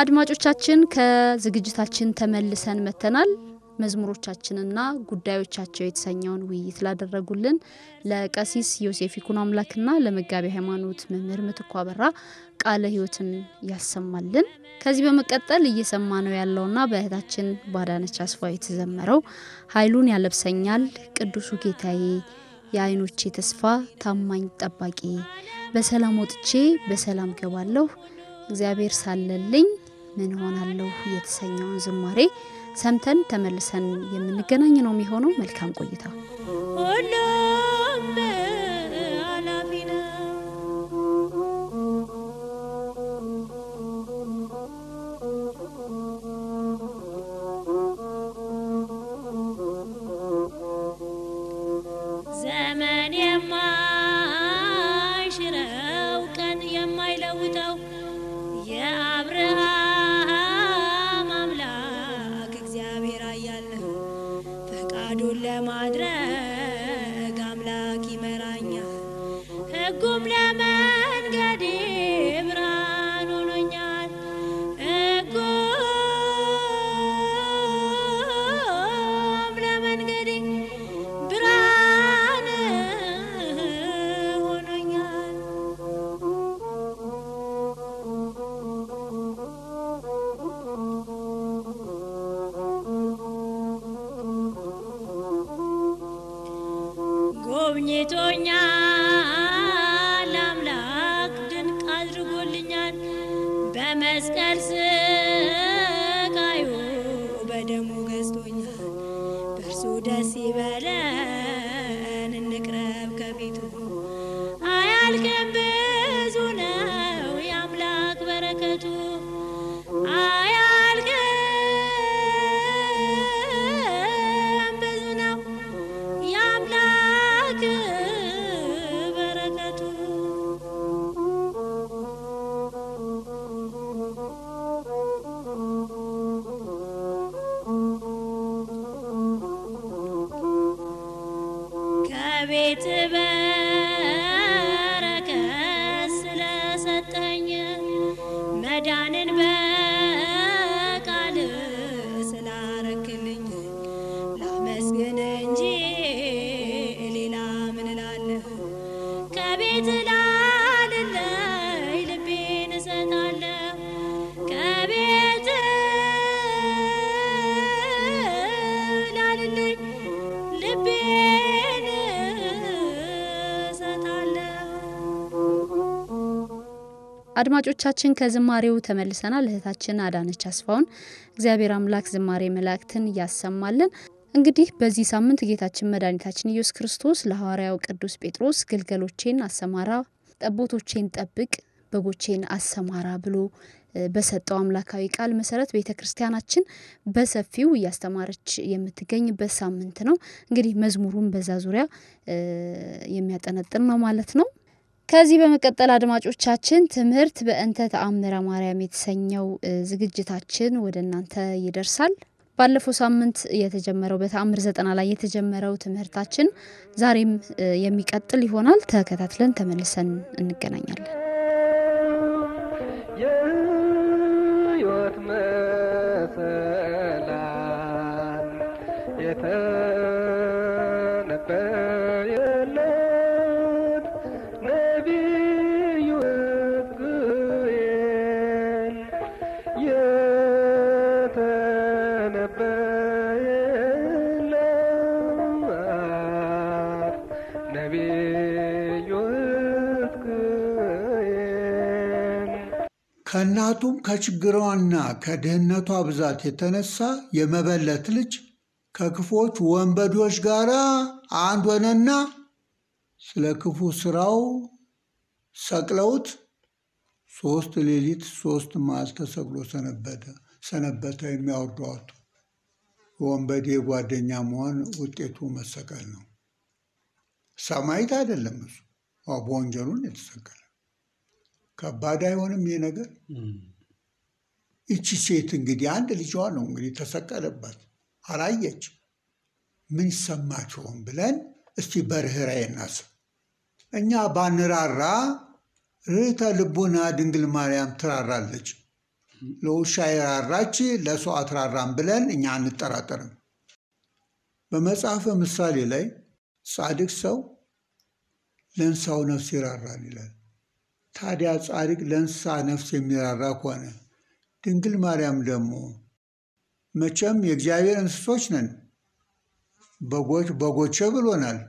አድማጮቻችን ከዝግጅታችን ተመልሰን መተናል። መዝሙሮቻችንና ጉዳዮቻቸው የተሰኘውን ውይይት ላደረጉልን ለቀሲስ ዮሴፍ ይኩኖ አምላክና ለመጋቢ ሃይማኖት መምህር ምትኩ አበራ ቃለ ሕይወትን ያሰማልን። ከዚህ በመቀጠል እየሰማነው ያለውና በእህታችን ባዳነች አስፋው የተዘመረው ኃይሉን ያለብሰኛል ቅዱሱ ጌታዬ የዓይኖቼ ተስፋ ታማኝ ጠባቂ በሰላም ወጥቼ በሰላም ገባለሁ እግዚአብሔር ሳለልኝ ምን ሆናለሁ የተሰኘውን ዝማሬ ሰምተን ተመልሰን የምንገናኝ ነው የሚሆነው። መልካም ቆይታ። ዘመን የማይሽረው ቀን የማይለውጠው የአብርሃም አምላክ እግዚአብሔር አያለ ፈቃዱን ለማድረግ አምላክ ይመራኛል። ሕጉም ለመንገዴ ብርሃን ሆኖኛል። ሕጉም ለመንገዴ ብርሃን ሆኖኛል። ጎብኝቶኛል አምላክ ድንቅ አድርጎልኛል። በመስቀል ስቃዩ በደሙ ገዝቶኛል። በእርሱ ደስ ይበለን እንቅረብ ከቤቱ። አያልቅም ብዙ ነው የአምላክ በረከቱ። አያልቅም ብዙ ነው የአምላክ በረከቱ። ከቤት በረከት ስለሰጠኝ መዳንን በቃል ስላረክልኝ ላመስግን እንጂ ሌላ ምን እላለሁ? ከቤት ላልለይ ልቤን እሰጣለሁ። ከቤት ላልለይ ልቤን እሰጣለሁ። አድማጮቻችን ከዝማሬው ተመልሰናል። እህታችን አዳነች አስፋውን እግዚአብሔር አምላክ ዝማሬ መላእክትን ያሰማልን። እንግዲህ በዚህ ሳምንት ጌታችን መድኃኒታችን ኢየሱስ ክርስቶስ ለሐዋርያው ቅዱስ ጴጥሮስ ግልገሎቼን አሰማራ፣ ጠቦቶቼን ጠብቅ፣ በጎቼን አሰማራ ብሎ በሰጠው አምላካዊ ቃል መሰረት ቤተክርስቲያናችን በሰፊው እያስተማረች የምትገኝበት ሳምንት ነው። እንግዲህ መዝሙሩን በዛ ዙሪያ የሚያጠነጥን ነው ማለት ነው። ከዚህ በመቀጠል አድማጮቻችን ትምህርት በእንተ ተአምረ ማርያም የተሰኘው ዝግጅታችን ወደ እናንተ ይደርሳል። ባለፈው ሳምንት የተጀመረው በተአምር 90 ላይ የተጀመረው ትምህርታችን ዛሬም የሚቀጥል ይሆናል። ተከታትለን ተመልሰን እንገናኛለን። የሕይወት መሰላል የተነበየለት ነቢዩ ሕዝቅኤል የተነበየለት ነቢዩ ሕዝቅኤል ከእናቱም ከችግሯና ከድህነቷ ብዛት የተነሳ የመበለት ልጅ ከክፎች ወንበዶች ጋር አንድ ሆነና ስለ ክፉ ስራው ሰቅለውት 3 ሌሊት 3 መዓልት ተሰቅሎ ሰነበተ። የሚያወርደዋቱ የወንበዴ ጓደኛ መሆን ውጤቱ መሰቀል ነው። ሰማዕት አይደለም እሱ በወንጀሉን የተሰቀለ። ከባድ አይሆንም ይህ ነገር? ይቺ ሴት እንግዲህ አንድ ልጇ ነው እንግዲህ ተሰቀለባት፣ አላየች። ምን ይሰማቸውን ብለን እስቲ በርኅራኄ እናስብ። እኛ ባንራራ ርኅተ ልቡና ድንግል ማርያም ትራራለች። ለውሻ የራራች ለሰው አትራራም ብለን እኛ አንጠራጠርም። በመጽሐፈ ምሳሌ ላይ ጻድቅ ሰው ለእንስሳው ነፍስ ይራራል ይላል። ታዲያ ጻድቅ ለእንስሳ ነፍስ የሚራራ ከሆነ ድንግል ማርያም ደግሞ መቼም የእግዚአብሔር እንስሶች ነን፣ በጎቼ ብሎናል።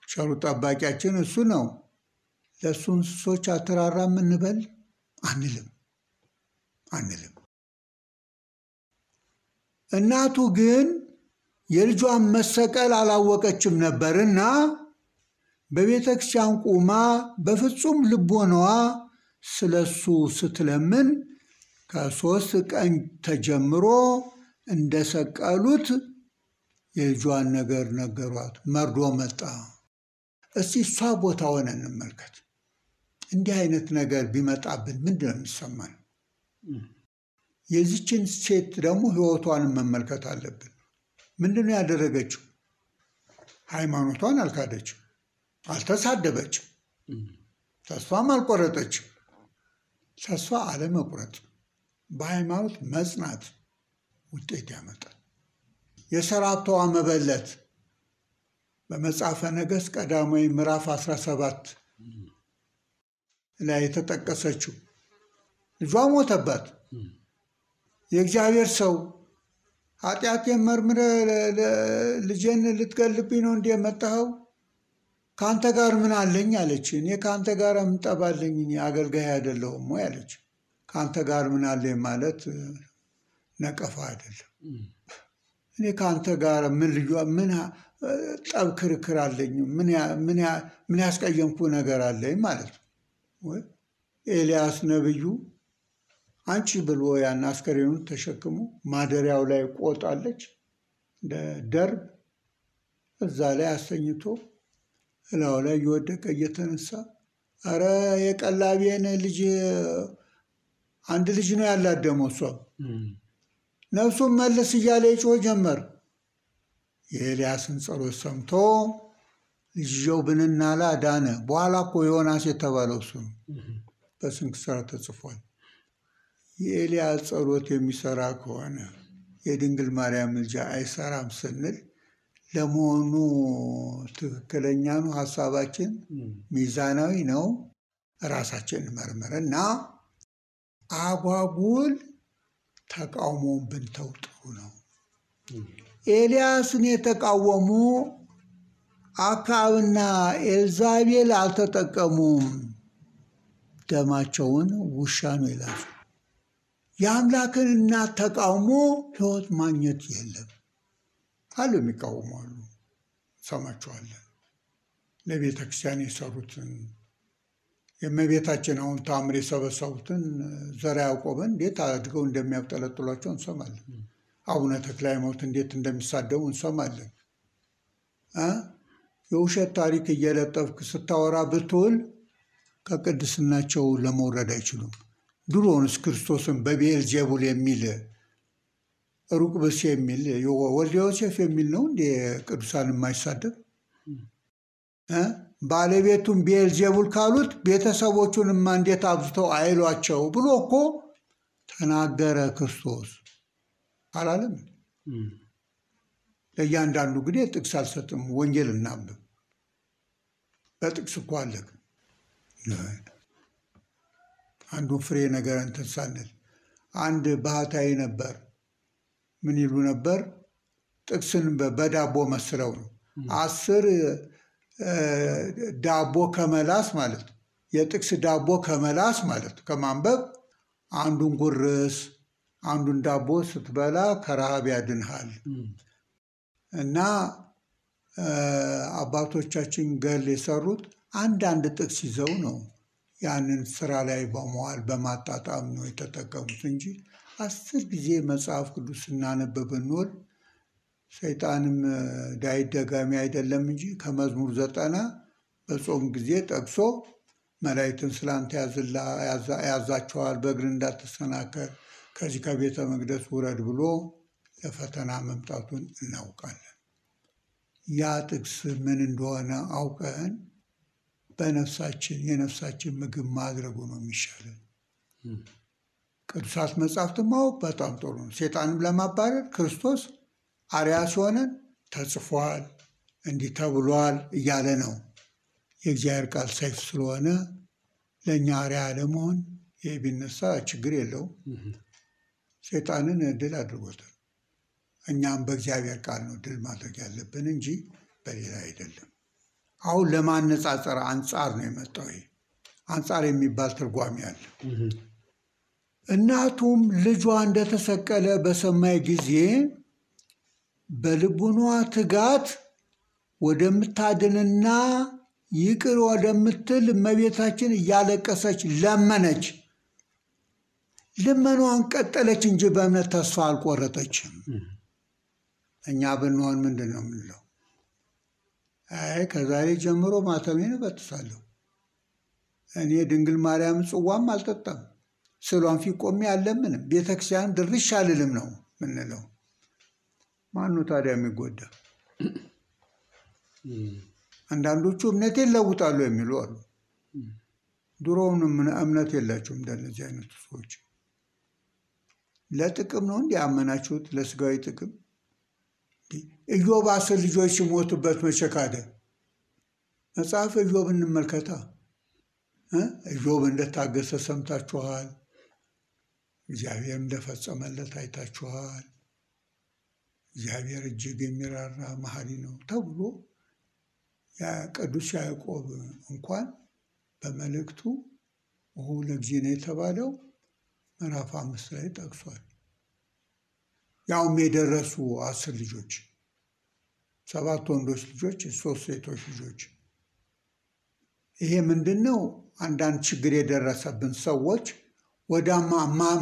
ቸሩ ጠባቂያችን እሱ ነው። ለእሱ እንስሶች አትራራም እንበል? አንልም። እናቱ ግን የልጇን መሰቀል አላወቀችም ነበርና በቤተ ክርስቲያን ቁማ በፍጹም ልቦናዋ ስለሱ ስትለምን ከ3 ቀን ተጀምሮ እንደሰቀሉት የልጇን ነገር ነገሯት። መርዶ መጣ። እስቲ እሷ ቦታ ሆነ እንመልከት። እንዲህ አይነት ነገር ቢመጣብን ምንድን ነው የሚሰማን? የዚችን ሴት ደግሞ ሕይወቷንም መመልከት አለብን። ምንድን ነው ያደረገችው? ሃይማኖቷን አልካደችም፣ አልተሳደበችም፣ ተስፋም አልቆረጠችም። ተስፋ አለመቁረጥ በሃይማኖት መጽናት ውጤት ያመጣል። የሰራፕታዋ መበለት በመጽሐፈ ነገሥት ቀዳማዊ ምዕራፍ 17 ላይ የተጠቀሰችው ልጇ ሞተባት። የእግዚአብሔር ሰው ኃጢአቴን መርምረህ ልጄን ልትገልብኝ ነው እንዲህ የመጣኸው? ከአንተ ጋር ምን አለኝ አለች። እኔ ከአንተ ጋር ምን ጠብ አለኝ? እኔ አገልጋይ አይደለሁም ወይ አለች። ከአንተ ጋር ምን አለኝ ማለት ነቀፋ አይደለም። እኔ ከአንተ ጋር ምን ጠብ ክርክር አለኝ? ምን ያስቀየምኩ ነገር አለኝ ማለት ነው። ኤልያስ ነብዩ አንቺ ብሎ ያን አስከሬኑን ተሸክሞ ማደሪያው ላይ ቆጣለች ደርብ፣ እዛ ላይ አስተኝቶ እላው ላይ እየወደቀ እየተነሳ አረ የቀላቤን ልጅ አንድ ልጅ ነው ያላት ደግሞ እሷ ነፍሱን መልስ እያለ ይጮህ ጀመር። የኤልያስን ጸሎት ሰምቶ ልጅየው ብንናላ ዳነ። በኋላ እኮ ዮናስ የተባለው እሱ ነው። በስንክሳር ተጽፏል። የኤልያስ ጸሎት የሚሰራ ከሆነ የድንግል ማርያም ምልጃ አይሰራም ስንል ለመሆኑ ትክክለኛ ነው? ሀሳባችን ሚዛናዊ ነው? ራሳችንን መርምርና አጓጉል ተቃውሞውን ብንተው ጥሩ ነው። ኤልያስን የተቃወሙ አክዓብና ኤልዛቤል አልተጠቀሙም። ደማቸውን ውሻ ነው ይላሉ። የአምላክን እናት ተቃውሞ ሕይወት ማግኘት የለም አሉ። የሚቃወሙ አሉ፣ ሰማችኋለን። ለቤተ ክርስቲያን የሰሩትን የእመቤታችን አሁን ታምር የሰበሰቡትን ዘርዓ ያዕቆብን እንዴት አድርገው እንደሚያብጠለጥሏቸው እንሰማለን። አቡነ ተክለ ሃይማኖት እንዴት እንደሚሳደቡ እንሰማለን። የውሸት ታሪክ እየለጠፍክ ስታወራ ብትውል ከቅድስናቸው ለመውረድ አይችሉም። ድሮንስ ክርስቶስን በቤልዜቡል የሚል ሩቅ ብእሲ የሚል ወልደ ዮሴፍ የሚል ነው እንደ ቅዱሳን የማይሳደብ? ባለቤቱን ቤልዜቡል ካሉት ቤተሰቦቹንማ እንዴት አብዝተው አይሏቸው ብሎ እኮ ተናገረ ክርስቶስ አላለም? ለእያንዳንዱ እንግዲህ ጥቅስ አልሰጥም፣ ወንጌል እናንብብ። በጥቅስ እኮ አለቅ አንዱን ፍሬ ነገር እንትን ሳንል አንድ ባህታዊ ነበር። ምን ይሉ ነበር? ጥቅስን በዳቦ መስለው ነው። 10 ዳቦ ከመላስ ማለት የጥቅስ ዳቦ ከመላስ ማለት ከማንበብ አንዱን ጉርስ አንዱን ዳቦ ስትበላ ከረሃብ ያድንሃል። እና አባቶቻችን ገል የሰሩት አንዳንድ ጥቅስ ይዘው ነው ያንን ስራ ላይ በመዋል በማጣጣም ነው የተጠቀሙት እንጂ 10 ጊዜ መጽሐፍ ቅዱስ ስናነብ ብንውል ሰይጣንም ዳዊት ደጋሚ አይደለም እንጂ ከመዝሙር 90 በጾም ጊዜ ጠቅሶ መላእክትን ስላንተ ያዛቸዋል፣ በእግር እንዳትሰናከል ከዚህ ከቤተ መቅደስ ውረድ ብሎ ለፈተና መምጣቱን እናውቃለን። ያ ጥቅስ ምን እንደሆነ አውቀን በነፍሳችን የነፍሳችን ምግብ ማድረጉ ነው የሚሻለን። ቅዱሳት መጻሕፍትን ማወቅ በጣም ጥሩ ነው። ሴጣንም ለማባረር ክርስቶስ አርያ ሲሆነን ተጽፏል፣ እንዲህ ተብሏል እያለ ነው። የእግዚአብሔር ቃል ሰይፍ ስለሆነ ለእኛ አርያ ለመሆን ይህ ቢነሳ ችግር የለውም። ሴጣንን ድል አድርጎታል። እኛም በእግዚአብሔር ቃል ነው ድል ማድረግ ያለብን እንጂ በሌላ አይደለም። አሁን ለማነጻጸር አንጻር ነው የመጣው። ይሄ አንጻር የሚባል ትርጓሜ አለ። እናቱም ልጇ እንደተሰቀለ በሰማይ ጊዜ በልቡኗ ትጋት ወደምታድንና ይቅር ወደምትል እመቤታችን እያለቀሰች ለመነች። ልመኗን ቀጠለች እንጂ በእምነት ተስፋ አልቆረጠችም። እኛ ብንሆን ምንድን ነው የምንለው? አይ ከዛሬ ጀምሮ ማተሜን እበጥሳለሁ፣ እኔ ድንግል ማርያም ጽዋም አልጠጣም፣ ስሏን ፊት ቆሜ አልለምንም፣ ቤተክርስቲያን ድርሽ አልልም ነው ምንለው። ማኑ ታዲያ የሚጎዳ? አንዳንዶቹ እምነቴን ለውጣሉ የሚሉ አሉ። ድሮውንም እምነት የላቸውም እንደነዚህ አይነቱ ሰዎች። ለጥቅም ነው እንዲህ ያመናችሁት፣ ለስጋዊ ጥቅም። ኢዮብ 10 ልጆች ሲሞቱበት መቼ ካደ? መጽሐፍ ኢዮብ እንመልከታ። ኢዮብ እንደታገሰ ሰምታችኋል። እግዚአብሔር እንደፈጸመለት አይታችኋል። እግዚአብሔር እጅግ የሚራራ መሐሪ ነው ተብሎ ቅዱስ ያዕቆብ እንኳን በመልእክቱ ለእግዚእነ የተባለው ምዕራፍ 5 ላይ ጠቅሷል። ያውም የደረሱ 10 ልጆች፣ 7 ወንዶች ልጆች፣ 3 ሴቶች ልጆች። ይሄ ምንድን ነው? አንዳንድ ችግር የደረሰብን ሰዎች ወደ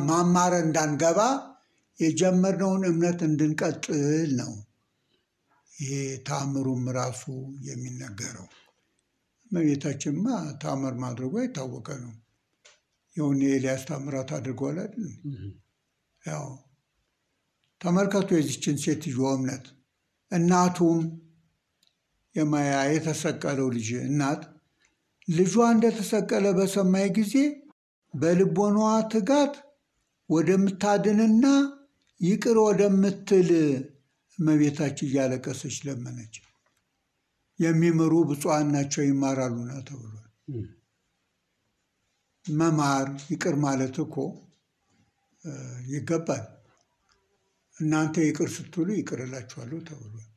ማማረ እንዳንገባ የጀመርነውን እምነት እንድንቀጥል ነው። ይሄ ተአምሩም ራሱ የሚነገረው። እመቤታችንማ ተአምር ማድረጓ የታወቀ ነው። የሆነ የኤልያስ ተአምራት አድርጓል አይደል? ያው ተመልከቱ የዚችን ሴትዮ እምነት። እናቱም የማያ የተሰቀለው ልጅ እናት ልጇ እንደተሰቀለ በሰማይ ጊዜ በልቦኗ ትጋት ወደምታድንና ይቅር ወደምትል እመቤታችን እያለቀሰች ለመነች። የሚምሩ ብፁዓን ናቸው ይማራሉና ተብሏል። መማር ይቅር ማለት እኮ ይገባል። እናንተ ይቅር ስትሉ ይቅር እላችኋለሁ ተብሏል።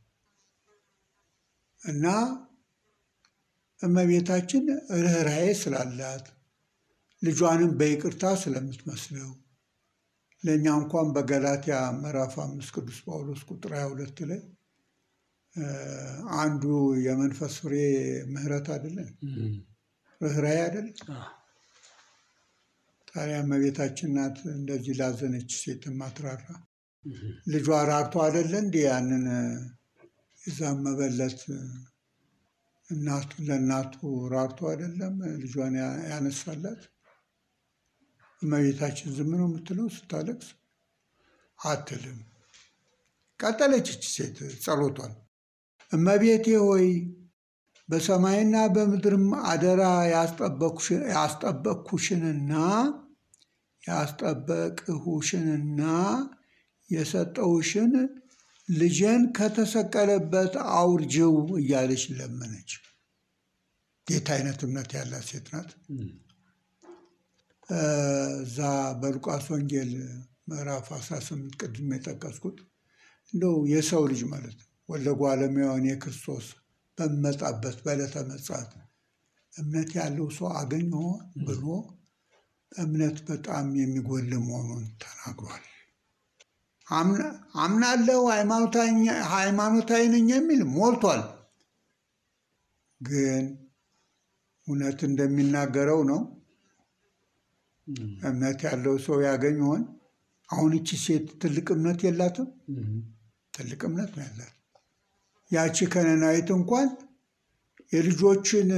እና እመቤታችን ርኅራኄ ስላላት ልጇንም በይቅርታ ስለምትመስለው ለእኛ እንኳን በገላትያ ምዕራፍ 5 ቅዱስ ጳውሎስ ቁጥር 22 ላይ አንዱ የመንፈስ ፍሬ ምሕረት አይደለን? ርኅራኄ አይደለም? ታዲያ እመቤታችን ናት እንደዚህ ላዘነች ሴት ማትራራ። ልጇ ራርቶ አይደለ እንዲ ያንን የዛም መበለት ለእናቱ ራርቶ አይደለም ልጇን ያነሳላት? እመቤታችን ዝም ነው የምትለው ስታለቅስ? አትልም። ቀጠለች እች ሴት ጸሎቷን። እመቤቴ ሆይ በሰማይና በምድርም አደራ ያስጠበቅሁሽንና የሰጠውሽን ልጄን ከተሰቀለበት አውርጅው እያለች ለመነች። የት አይነት እምነት ያላት ሴት ናት! እዛ በሉቃስ ወንጌል ምዕራፍ 18 ቅድም የጠቀስኩት እንደው የሰው ልጅ ማለት ነው ወልደ እጓለ እመሕያው የክርስቶስ በሚመጣበት በዕለተ ምጽአት እምነት ያለው ሰው አገኘሁ ብሎ እምነት በጣም የሚጎል መሆኑን ተናግሯል። አምናለሁ ሃይማኖታዊ ነኝ የሚል ሞልቷል። ግን እውነት እንደሚናገረው ነው እምነት ያለው ሰው ያገኝ ይሆን? አሁን እቺ ሴት ትልቅ እምነት የላትም? ትልቅ እምነት ነው ያላት። ያቺ ከነናዊት እንኳን የልጆችን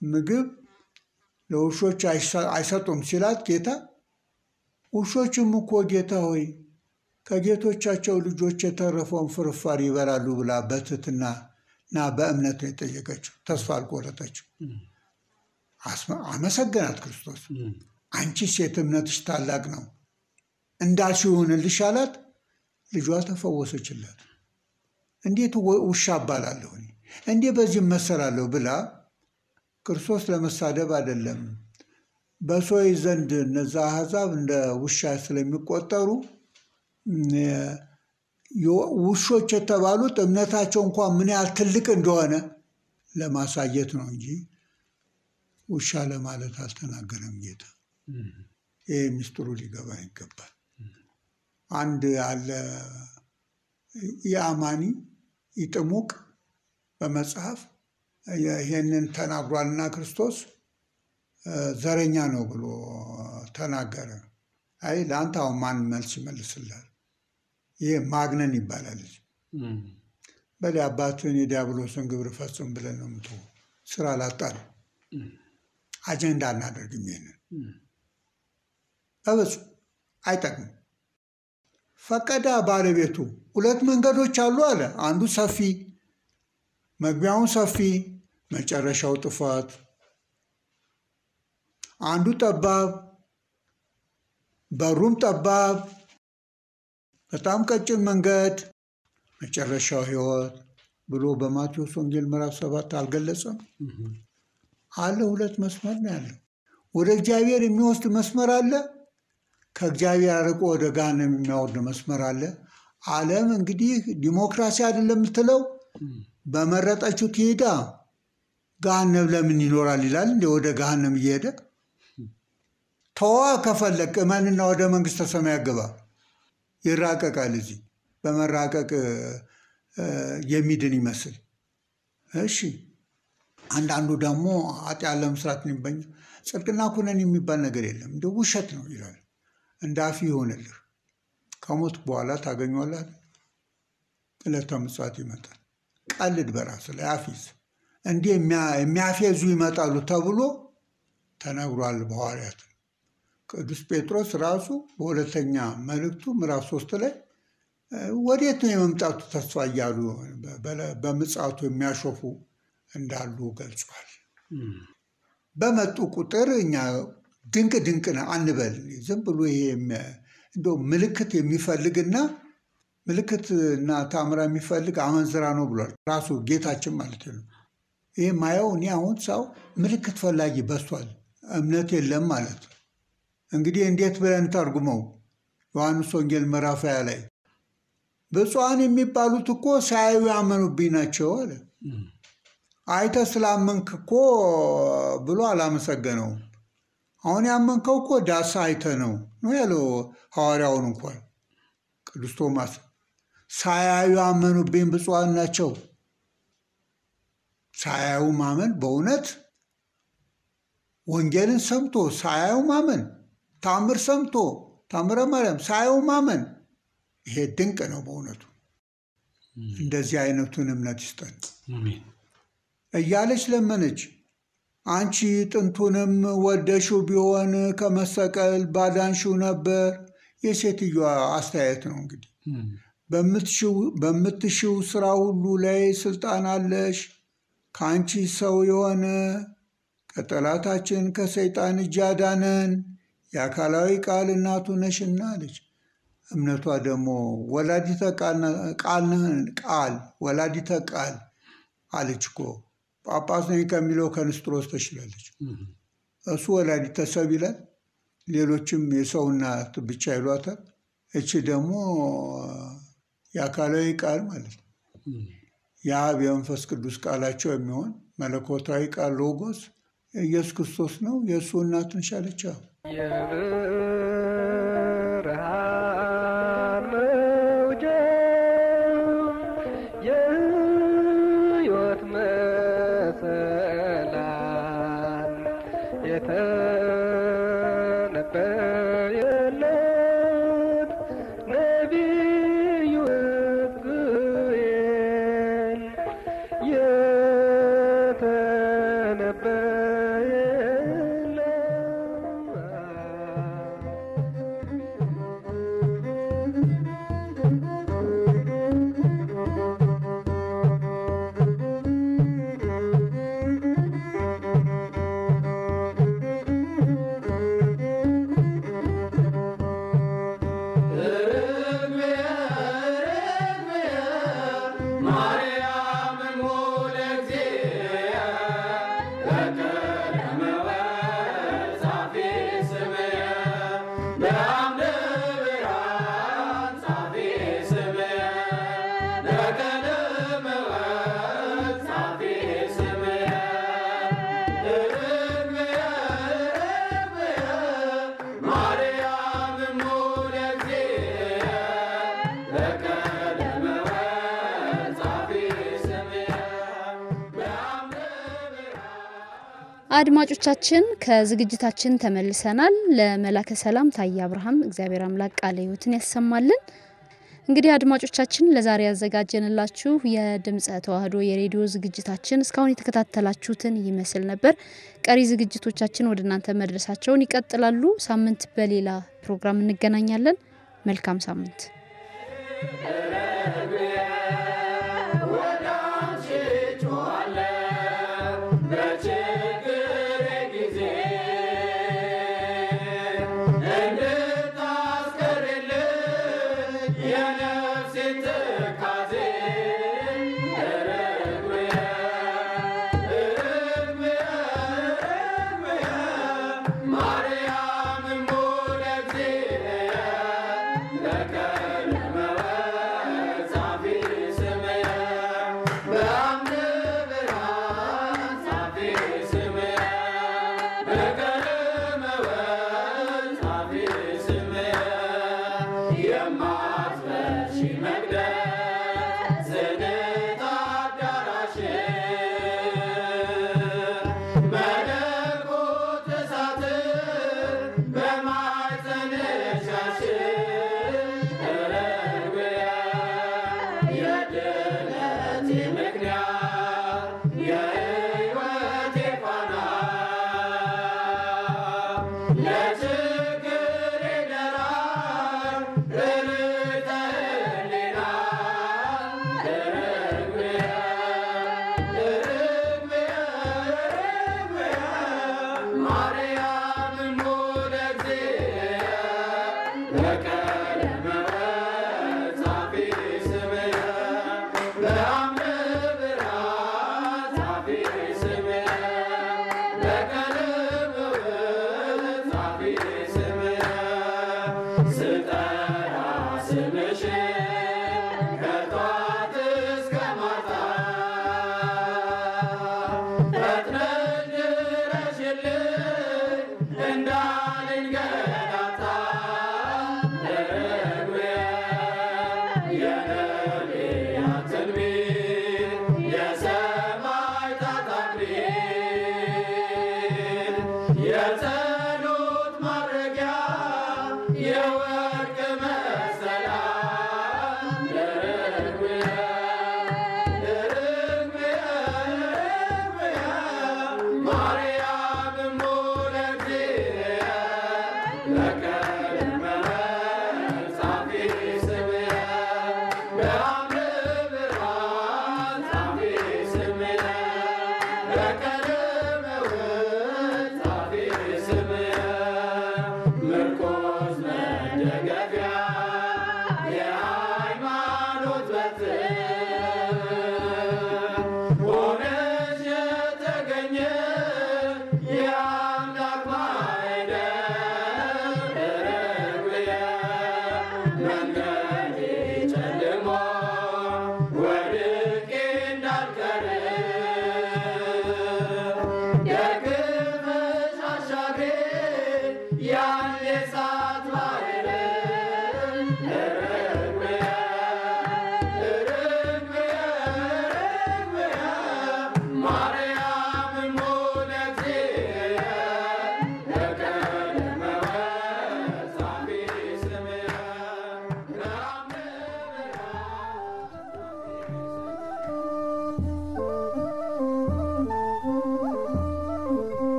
ምግብ ለውሾች አይሰጡም ሲላት ጌታ ውሾችም እኮ ጌታ ሆይ ከጌቶቻቸው ልጆች የተረፈውን ፍርፋሪ ይበላሉ ብላ በትህትና እና በእምነት ነው የጠየቀችው። ተስፋ አልቆረጠችው። አመሰገናት ክርስቶስ። አንቺ ሴት እምነትሽ ታላቅ ነው እንዳልሽው ይሁንልሽ አላት። ልጇ ተፈወሰችላት። እንዴት ውሻ እባላለሁ እንዴ በዚህ መሰላለሁ ብላ ክርስቶስ ለመሳደብ አይደለም፣ በሰዎች ዘንድ እነዛ አሕዛብ እንደ ውሻ ስለሚቆጠሩ ውሾች የተባሉት እምነታቸው እንኳን ምን ያህል ትልቅ እንደሆነ ለማሳየት ነው እንጂ ውሻ ለማለት አልተናገረም ጌታ። ይህ ሚስጥሩ ሊገባ ይገባል። አንድ አለ የአማኒ ይጥሙቅ በመጽሐፍ ይህንን ተናግሯልና ክርስቶስ ዘረኛ ነው ብሎ ተናገረ። አይ ለአንተ አሁን ማን መልስ ይመልስላል? ይህ ማግነን ይባላል። በል አባትህን የዲያብሎስን ግብር ፈጽም ብለን ነው ምቶ ስራ ላጣ ነው። አጀንዳ እናደርግም። ይሄንን በበሱ አይጠቅም። ፈቀዳ ባለቤቱ ሁለት መንገዶች አሉ አለ። አንዱ ሰፊ፣ መግቢያውን ሰፊ፣ መጨረሻው ጥፋት። አንዱ ጠባብ፣ በሩም ጠባብ፣ በጣም ቀጭን መንገድ፣ መጨረሻው ሕይወት ብሎ በማቴዎስ ወንጌል ምዕራፍ 7 አልገለጸም አለ። ሁለት መስመር ነው ያለው። ወደ እግዚአብሔር የሚወስድ መስመር አለ፣ ከእግዚአብሔር አርቆ ወደ ገሃነም የሚያወርድ መስመር አለ። ዓለም እንግዲህ ዲሞክራሲ አይደለም የምትለው፣ በመረጠችው ትሄዳ። ገሃነም ለምን ይኖራል ይላል እንደ ወደ ገሃነም እየሄደ ተዋ ከፈለቅ እመንና ወደ መንግስተ ሰማይ ያገባ። ይራቀቃል። እዚህ በመራቀቅ የሚድን ይመስል እሺ። አንዳንዱ ደግሞ ኃጢአት ለመስራት ይበኝ ጽድቅና ኩነኔ የሚባል ነገር የለም እንደ ውሸት ነው ይላል። እንደ አፍ ይሆንልህ ከሞት በኋላ ታገኘዋለህ። ዕለተ ምጽአት ይመጣል። ቀልድ በራስ ላይ አፊዝ እንዲህ የሚያፌዙ ይመጣሉ ተብሎ ተነግሯል በሐዋርያት። ቅዱስ ጴጥሮስ ራሱ በሁለተኛ መልእክቱ ምዕራፍ 3 ላይ ወዴት ነው የመምጣቱ ተስፋ እያሉ በምጽአቱ የሚያሾፉ እንዳሉ ገልጿል። በመጡ ቁጥር እኛ ድንቅ ድንቅ ነው አንበል። ዝም ብሎ ይሄ እንደው ምልክት የሚፈልግና ምልክትና ታምራ የሚፈልግ አመንዝራ ነው ብሏል ራሱ ጌታችን ማለት ነው። ይሄ ማየው እኔ አሁን ሰው ምልክት ፈላጊ በዝቷል፣ እምነት የለም ማለት ነው። እንግዲህ እንዴት ብለን ተርጉመው? ዮሐንስ ወንጌል ምዕራፍ 20 ላይ ብፁዓን የሚባሉት እኮ ሳያዩ ያመኑብኝ ናቸው አለ። አይተህ ስላመንክ እኮ ብሎ አላመሰገነውም። አሁን ያመንከው እኮ ዳሳ አይተህ ነው ያለው ሐዋርያውን እንኳን ቅዱስ ቶማስ። ሳያዩ ያመኑብኝ ብፁዓን ናቸው። ሳያዩ ማመን በእውነት ወንጌልን ሰምቶ ሳያዩ ማመን፣ ታምር ሰምቶ ታምረ ማርያም ሳያዩ ማመን፣ ይሄ ድንቅ ነው በእውነቱ። እንደዚህ አይነቱን እምነት ይስጠን እያለች ለመነች። አንቺ ጥንቱንም ወደሽው ቢሆን ከመሰቀል ባዳንሽው ነበር። የሴትዮዋ አስተያየት ነው እንግዲህ። በምትሽው ስራ ሁሉ ላይ ስልጣን አለሽ። ከአንቺ ሰው የሆነ ከጠላታችን ከሰይጣን እጅ አዳነን። የአካላዊ ቃል እናቱ ነሽና አለች። እምነቷ ደግሞ ወላዲተ ቃል ወላዲተ ቃል አለች እኮ። ጳጳስ ነኝ ከሚለው ከንስጥሮስ ተሽላለች። እሱ ወላዲተ ሰብ ይላል፣ ሌሎችም የሰው እናት ብቻ ይሏታል። እቺ ደግሞ የአካላዊ ቃል ማለት ነው። የአብ የመንፈስ ቅዱስ ቃላቸው የሚሆን መለኮታዊ ቃል ሎጎስ ኢየሱስ ክርስቶስ ነው። የእሱ እናት ነሽ አለች። የብርሃን መውጫ የሕይወት መሰላል የተነበየለት ነቢዩ ሕዝቅኤል የተነበየለት አድማጮቻችን ከዝግጅታችን ተመልሰናል። ለመላከ ሰላም ታዬ አብርሃም እግዚአብሔር አምላክ ቃለ ሕይወትን ያሰማልን። እንግዲህ አድማጮቻችን ለዛሬ ያዘጋጀንላችሁ የድምጸ ተዋህዶ የሬዲዮ ዝግጅታችን እስካሁን የተከታተላችሁትን ይመስል ነበር። ቀሪ ዝግጅቶቻችን ወደ እናንተ መድረሳቸውን ይቀጥላሉ። ሳምንት በሌላ ፕሮግራም እንገናኛለን። መልካም ሳምንት።